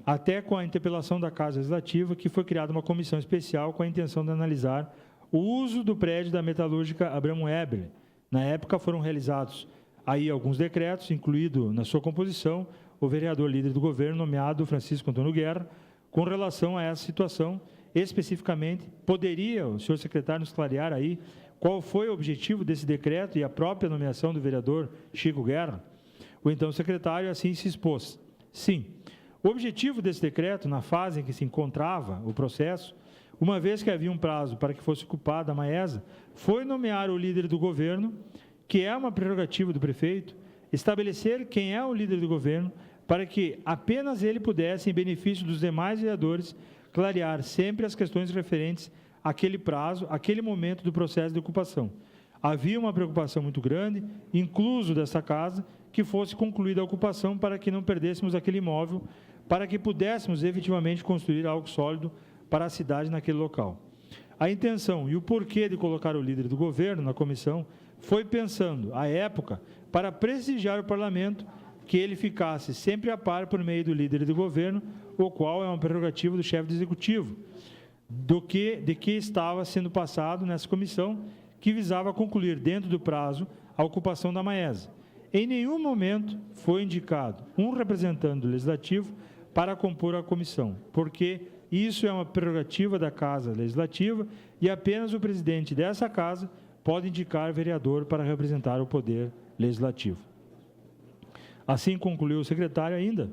até com a interpelação da Casa Legislativa, que foi criada uma comissão especial com a intenção de analisar o uso do prédio da metalúrgica Abramo Eberle. Na época foram realizados aí alguns decretos, incluído na sua composição o vereador líder do governo, nomeado Francisco Antônio Guerra, com relação a essa situação. Especificamente, poderia o senhor secretário nos clarear aí qual foi o objetivo desse decreto e a própria nomeação do vereador Chico Guerra? O então secretário assim se expôs. Sim, o objetivo desse decreto, na fase em que se encontrava o processo, uma vez que havia um prazo para que fosse ocupada a Maesa, foi nomear o líder do governo, que é uma prerrogativa do prefeito, estabelecer quem é o líder do governo, para que apenas ele pudesse, em benefício dos demais vereadores, clarear sempre as questões referentes àquele prazo, àquele momento do processo de ocupação. Havia uma preocupação muito grande, incluso dessa casa, que fosse concluída a ocupação para que não perdêssemos aquele imóvel, para que pudéssemos efetivamente construir algo sólido para a cidade naquele local. A intenção e o porquê de colocar o líder do governo na comissão foi pensando, à época, para prestigiar o parlamento, que ele ficasse sempre a par por meio do líder do governo, o qual é uma prerrogativa do chefe do executivo, de que estava sendo passado nessa comissão, que visava concluir dentro do prazo a ocupação da Maesa. Em nenhum momento foi indicado um representante do Legislativo para compor a comissão, porque isso é uma prerrogativa da Casa Legislativa e apenas o presidente dessa Casa pode indicar vereador para representar o Poder Legislativo. Assim concluiu o secretário ainda,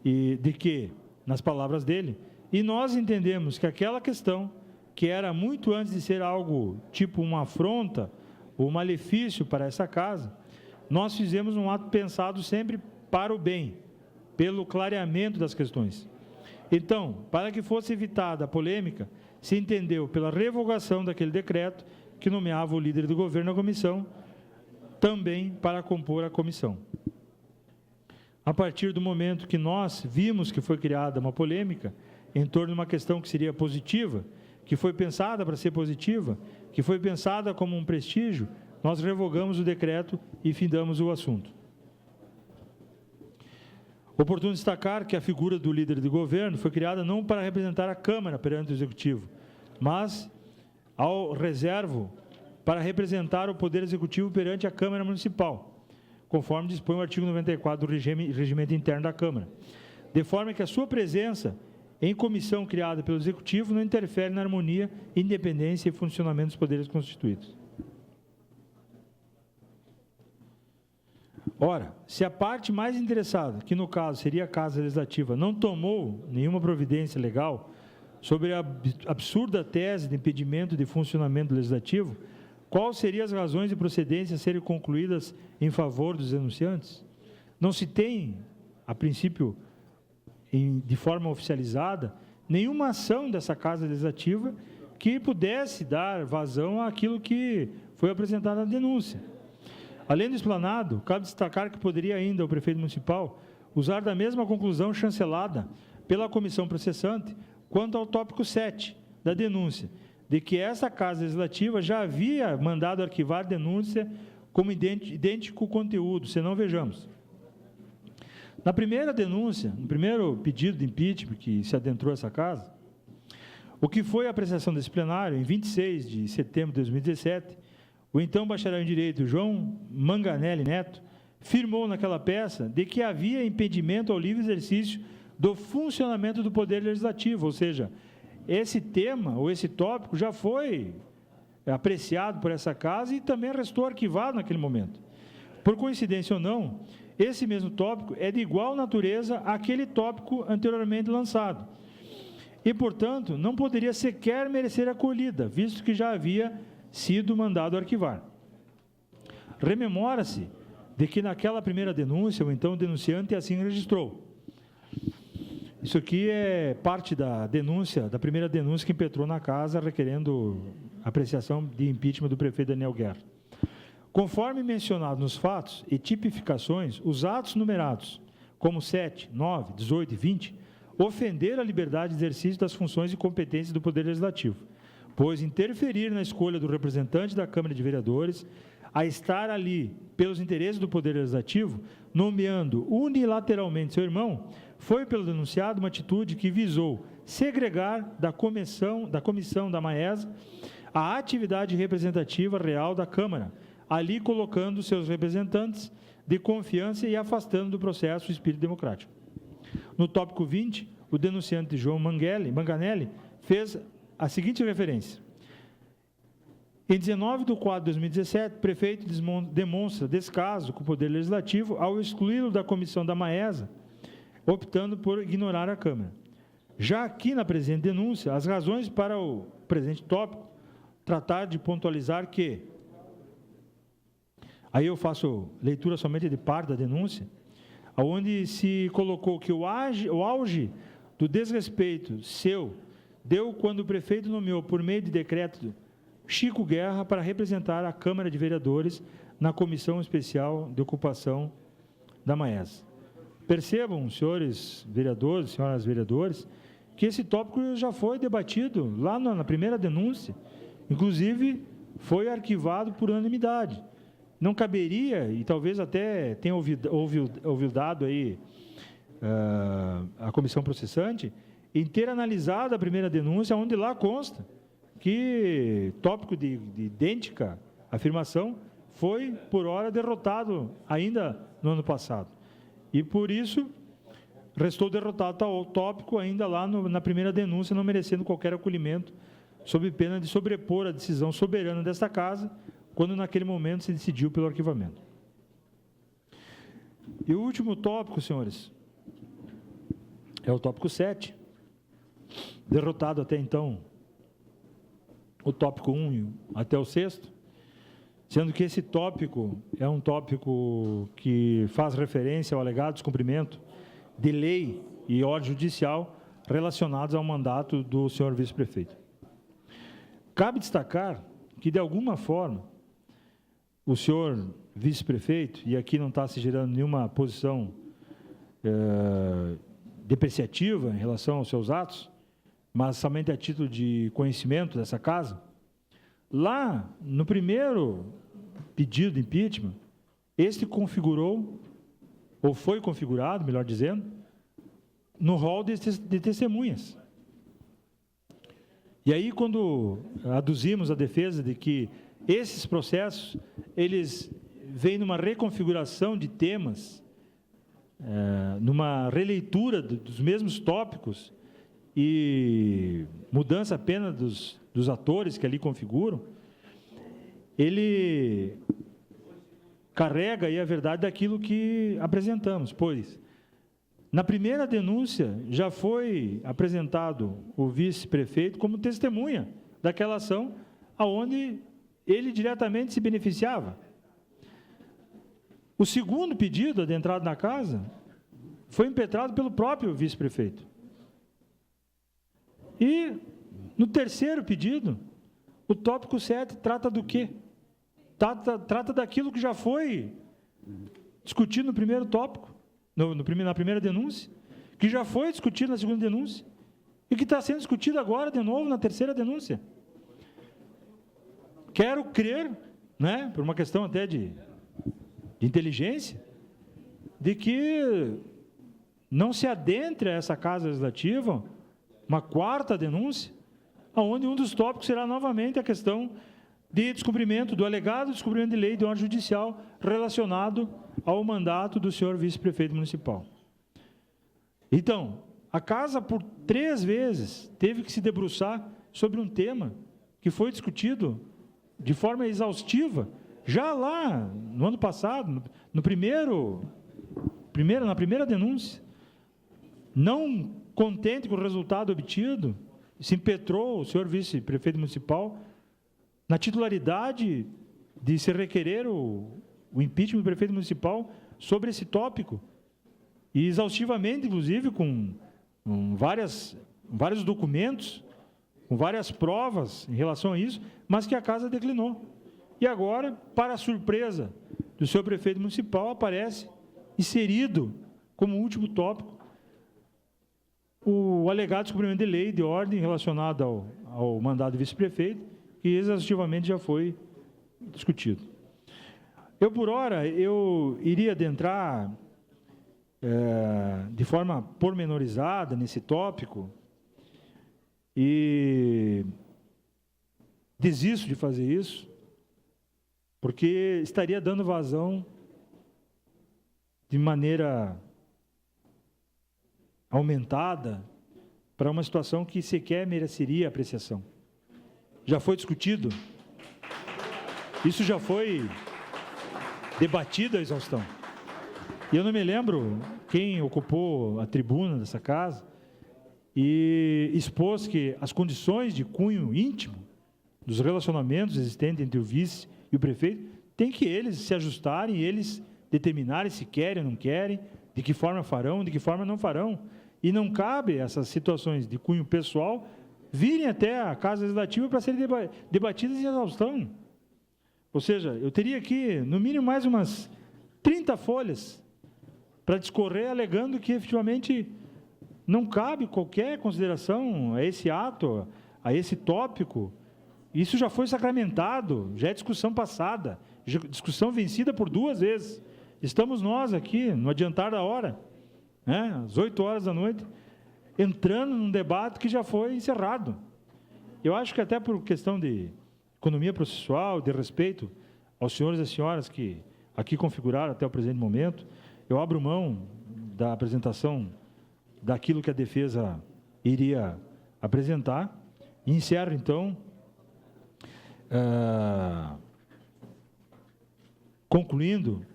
e de que, nas palavras dele, e nós entendemos que aquela questão, que era muito antes de ser algo tipo uma afronta ou malefício para essa casa, nós fizemos um ato pensado sempre para o bem, pelo clareamento das questões. Então, para que fosse evitada a polêmica, se entendeu pela revogação daquele decreto que nomeava o líder do governo na comissão, também para compor a comissão. A partir do momento que nós vimos que foi criada uma polêmica em torno de uma questão que seria positiva, que foi pensada para ser positiva, que foi pensada como um prestígio, nós revogamos o decreto e findamos o assunto. Oportuno destacar que a figura do líder do governo foi criada não para representar a Câmara perante o Executivo, mas ao reservo para representar o Poder Executivo perante a Câmara Municipal, conforme dispõe o artigo 94 do Regimento Interno da Câmara, de forma que a sua presença em comissão criada pelo Executivo não interfere na harmonia, independência e funcionamento dos poderes constituídos. Ora, se a parte mais interessada, que no caso seria a Casa Legislativa, não tomou nenhuma providência legal sobre a absurda tese de impedimento de funcionamento do Legislativo, quais seriam as razões de procedência a serem concluídas em favor dos denunciantes? Não se tem, a princípio, de forma oficializada, nenhuma ação dessa Casa Legislativa que pudesse dar vazão àquilo que foi apresentado na denúncia. Além do explanado, cabe destacar que poderia ainda o prefeito municipal usar da mesma conclusão chancelada pela comissão processante quanto ao tópico 7 da denúncia, de que essa Casa Legislativa já havia mandado arquivar denúncia como idêntico conteúdo, senão vejamos. Na primeira denúncia, no primeiro pedido de impeachment que se adentrou essa casa, o que foi a apreciação desse plenário, em 26 de setembro de 2017, o então bacharel em Direito, João Manganelli Neto, firmou naquela peça de que havia impedimento ao livre exercício do funcionamento do Poder Legislativo, ou seja, esse tema, ou esse tópico, já foi apreciado por essa casa e também restou arquivado naquele momento. Por coincidência ou não, esse mesmo tópico é de igual natureza àquele tópico anteriormente lançado. E, portanto, não poderia sequer merecer acolhida, visto que já havia sido mandado arquivar. Rememora-se de que naquela primeira denúncia, o então denunciante assim registrou. Isso aqui é parte da denúncia, da primeira denúncia que impetrou na casa, requerendo apreciação de impeachment do prefeito Daniel Guerra. Conforme mencionado nos fatos e tipificações, os atos numerados, como 7, 9, 18 e 20, ofenderam a liberdade de exercício das funções e competências do Poder Legislativo, pois interferir na escolha do representante da Câmara de Vereadores a estar ali pelos interesses do Poder Legislativo, nomeando unilateralmente seu irmão, foi pelo denunciado uma atitude que visou segregar da comissão da Maesa a atividade representativa real da Câmara, ali colocando seus representantes de confiança e afastando do processo o espírito democrático. No tópico 20, o denunciante João Manganelli fez a seguinte referência. Em 19 de 4 de 2017, o prefeito demonstra descaso com o Poder Legislativo ao excluí-lo da comissão da Maesa, optando por ignorar a Câmara. Já aqui na presente denúncia, as razões para o presente tópico, tratar de pontualizar que, aí eu faço leitura somente de parte da denúncia, onde se colocou que o auge do desrespeito seu deu quando o prefeito nomeou, por meio de decreto, Chico Guerra para representar a Câmara de Vereadores na Comissão Especial de Ocupação da Maesa. percebam, senhores vereadores, senhoras vereadores, que esse tópico já foi debatido lá na primeira denúncia, inclusive foi arquivado por unanimidade. Não caberia, e talvez até tenha ouvido aí a comissão processante, em ter analisado a primeira denúncia, onde lá consta que tópico de idêntica afirmação foi, por hora, derrotado ainda no ano passado. E, por isso, restou derrotado tal tópico ainda lá na primeira denúncia, não merecendo qualquer acolhimento, sob pena de sobrepor a decisão soberana desta Casa, quando naquele momento se decidiu pelo arquivamento. E o último tópico, senhores, é o tópico 7, derrotado até então o tópico 1 até o 6º, sendo que esse tópico é um tópico que faz referência ao alegado descumprimento de lei e ordem judicial relacionados ao mandato do senhor vice-prefeito. Cabe destacar que, de alguma forma, o senhor vice-prefeito, e aqui não está se gerando nenhuma posição depreciativa em relação aos seus atos, mas somente a título de conhecimento dessa Casa, lá no primeiro pedido de impeachment, este configurou, ou foi configurado, melhor dizendo, no rol de testemunhas. E aí, quando aduzimos a defesa de que esses processos, eles vêm numa reconfiguração de temas, numa releitura dos mesmos tópicos e mudança apenas dos atores que ali configuram, ele carrega aí a verdade daquilo que apresentamos, pois na primeira denúncia já foi apresentado o vice-prefeito como testemunha daquela ação aonde ele diretamente se beneficiava. O segundo pedido adentrado na Casa foi impetrado pelo próprio vice-prefeito. E no terceiro pedido, o tópico 7 trata do quê? Trata daquilo que já foi discutido no primeiro tópico, na primeira denúncia, que já foi discutido na segunda denúncia, e que está sendo discutido agora de novo na terceira denúncia. Quero crer, né, por uma questão até de inteligência, de que não se adentre a essa Casa Legislativa uma quarta denúncia, onde um dos tópicos será novamente a questão de descumprimento, do alegado descumprimento de lei de ordem judicial relacionado ao mandato do senhor vice-prefeito municipal. Então, a Casa, por 3 vezes, teve que se debruçar sobre um tema que foi discutido de forma exaustiva, já lá no ano passado, na primeira denúncia. Não contente com o resultado obtido, se impetrou o senhor vice-prefeito municipal na titularidade de se requerer o impeachment do prefeito municipal sobre esse tópico, e exaustivamente, inclusive, com vários documentos, com várias provas em relação a isso, mas que a Casa declinou. E agora, para a surpresa do senhor prefeito municipal, aparece inserido como último tópico o alegado descumprimento de lei de ordem relacionado ao mandato de vice-prefeito, que exaustivamente já foi discutido. Por hora, eu iria adentrar de forma pormenorizada nesse tópico e desisto de fazer isso, porque estaria dando vazão de maneira aumentada para uma situação que sequer mereceria apreciação. Já foi discutido, isso já foi debatido à exaustão. E eu não me lembro quem ocupou a tribuna dessa Casa e expôs que as condições de cunho íntimo dos relacionamentos existentes entre o vice e o prefeito, tem que eles se ajustarem, eles determinarem se querem ou não querem, de que forma farão, de que forma não farão. E não cabe essas situações de cunho pessoal virem até a Casa Legislativa para serem debatidas em exaustão. Ou seja, eu teria aqui, no mínimo, mais umas 30 folhas para discorrer alegando que efetivamente não cabe qualquer consideração a esse ato, a esse tópico. Isso já foi sacramentado, já é discussão passada, discussão vencida por 2 vezes. Estamos nós aqui, no adiantar da hora, né, às 8 horas da noite, entrando num debate que já foi encerrado. Eu acho que até por questão de economia processual, de respeito aos senhores e às senhoras que aqui configuraram até o presente momento, eu abro mão da apresentação daquilo que a defesa iria apresentar e encerro, então, concluindo,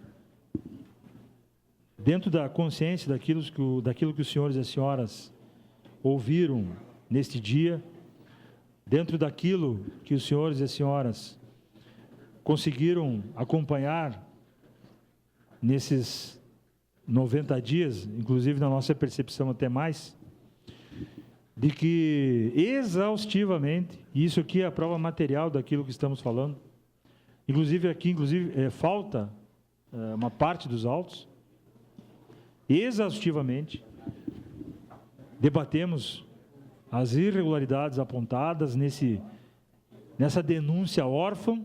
dentro da consciência daquilo que os senhores e as senhoras ouviram neste dia, dentro daquilo que os senhores e as senhoras conseguiram acompanhar nesses 90 dias, inclusive na nossa percepção até mais, de que exaustivamente, e isso aqui é a prova material daquilo que estamos falando, inclusive aqui, falta uma parte dos autos, exaustivamente, debatemos as irregularidades apontadas nessa denúncia órfã,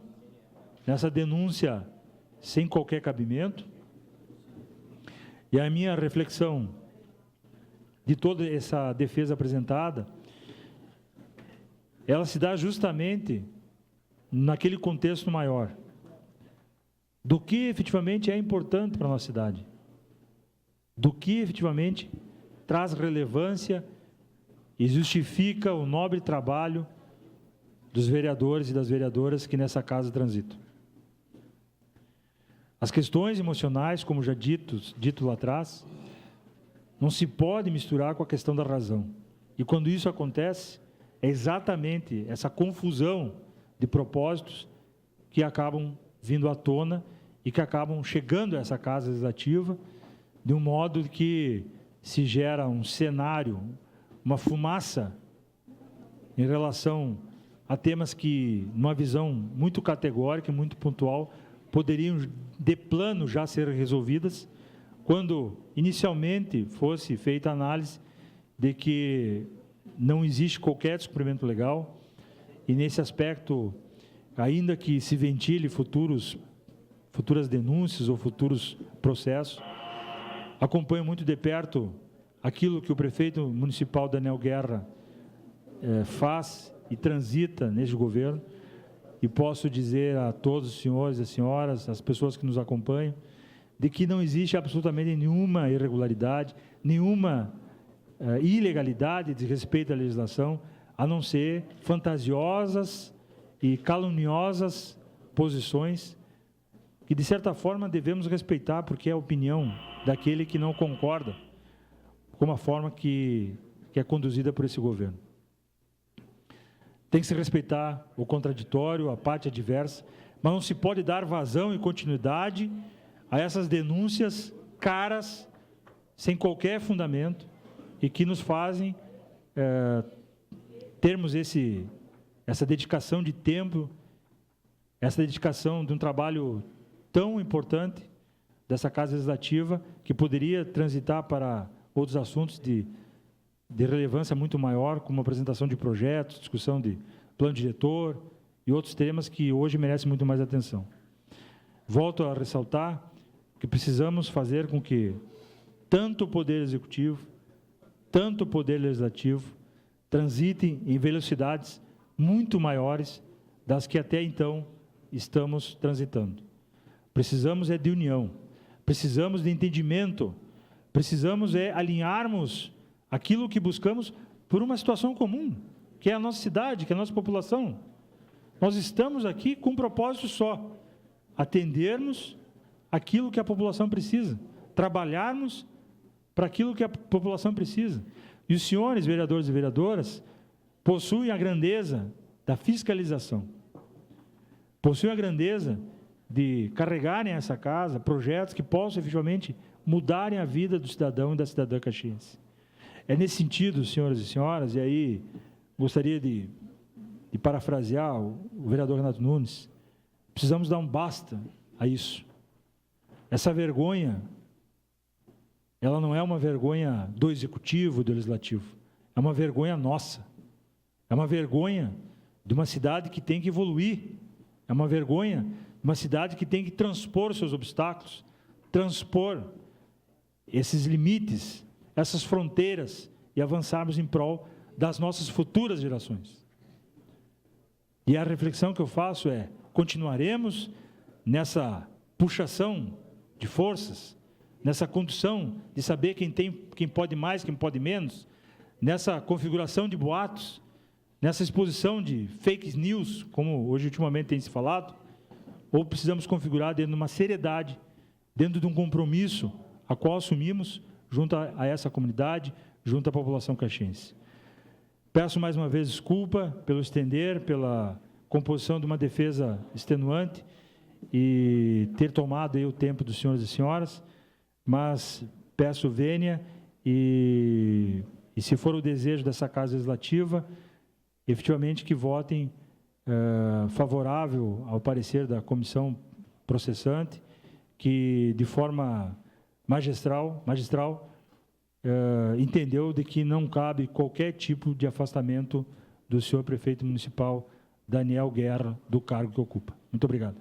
nessa denúncia sem qualquer cabimento. E a minha reflexão de toda essa defesa apresentada, ela se dá justamente naquele contexto maior, do que efetivamente é importante para a nossa cidade, do que efetivamente traz relevância e justifica o nobre trabalho dos vereadores e das vereadoras que nessa casa transitam. As questões emocionais, como já dito lá atrás, não se pode misturar com a questão da razão. E quando isso acontece, é exatamente essa confusão de propósitos que acabam vindo à tona e que acabam chegando a essa casa legislativa de um modo que se gera um cenário, uma fumaça em relação a temas que, numa visão muito categórica e muito pontual, poderiam, de plano, já ser resolvidas, quando inicialmente fosse feita a análise de que não existe qualquer descumprimento legal, e nesse aspecto, ainda que se ventile futuras denúncias ou futuros processos, acompanho muito de perto aquilo que o prefeito municipal Daniel Guerra faz e transita neste governo, e posso dizer a todos os senhores e as senhoras, as pessoas que nos acompanham, de que não existe absolutamente nenhuma irregularidade, nenhuma ilegalidade de respeito à legislação, a não ser fantasiosas e caluniosas posições que, de certa forma, devemos respeitar, porque é a opinião daquele que não concorda com a forma que é conduzida por esse governo. Tem que se respeitar o contraditório, a parte adversa, mas não se pode dar vazão e continuidade a essas denúncias caras, sem qualquer fundamento, e que nos fazem termos essa dedicação de tempo, essa dedicação de um trabalho tão importante dessa Casa Legislativa, que poderia transitar para outros assuntos de relevância muito maior, como apresentação de projetos, discussão de plano diretor e outros temas que hoje merecem muito mais atenção. Volto a ressaltar que precisamos fazer com que tanto o Poder Executivo, tanto o Poder Legislativo transitem em velocidades muito maiores das que até então estamos transitando. Precisamos de união, precisamos de entendimento, precisamos alinharmos aquilo que buscamos por uma situação comum, que é a nossa cidade, que é a nossa população. Nós estamos aqui com um propósito só: atendermos aquilo que a população precisa, trabalharmos para aquilo que a população precisa. E os senhores vereadores e vereadoras possuem a grandeza da fiscalização, possuem a grandeza de carregarem a essa casa projetos que possam efetivamente mudarem a vida do cidadão e da cidadã caxiense. É nesse sentido, senhoras e senhoras, e aí gostaria de parafrasear o vereador Renato Nunes, precisamos dar um basta a isso. Essa vergonha ela não é uma vergonha do Executivo, do Legislativo, é uma vergonha nossa, é uma vergonha de uma cidade que tem que evoluir, é uma vergonha de uma cidade que tem que transpor seus obstáculos, transpor esses limites, essas fronteiras e avançarmos em prol das nossas futuras gerações. E a reflexão que eu faço é: continuaremos nessa puxação de forças, nessa condução de saber quem pode mais, quem pode menos, nessa configuração de boatos, nessa exposição de fake news, como hoje ultimamente tem se falado, ou precisamos configurar dentro de uma seriedade, dentro de um compromisso a qual assumimos junto a essa comunidade, junto à população caxiense. Peço mais uma vez desculpa pelo estender, pela composição de uma defesa extenuante e ter tomado aí o tempo dos senhores e senhoras, mas peço vênia e se for o desejo dessa Casa Legislativa, efetivamente que votem favorável ao parecer da comissão processante, que de forma magistral entendeu de que não cabe qualquer tipo de afastamento do senhor prefeito municipal Daniel Guerra do cargo que ocupa. Muito obrigado.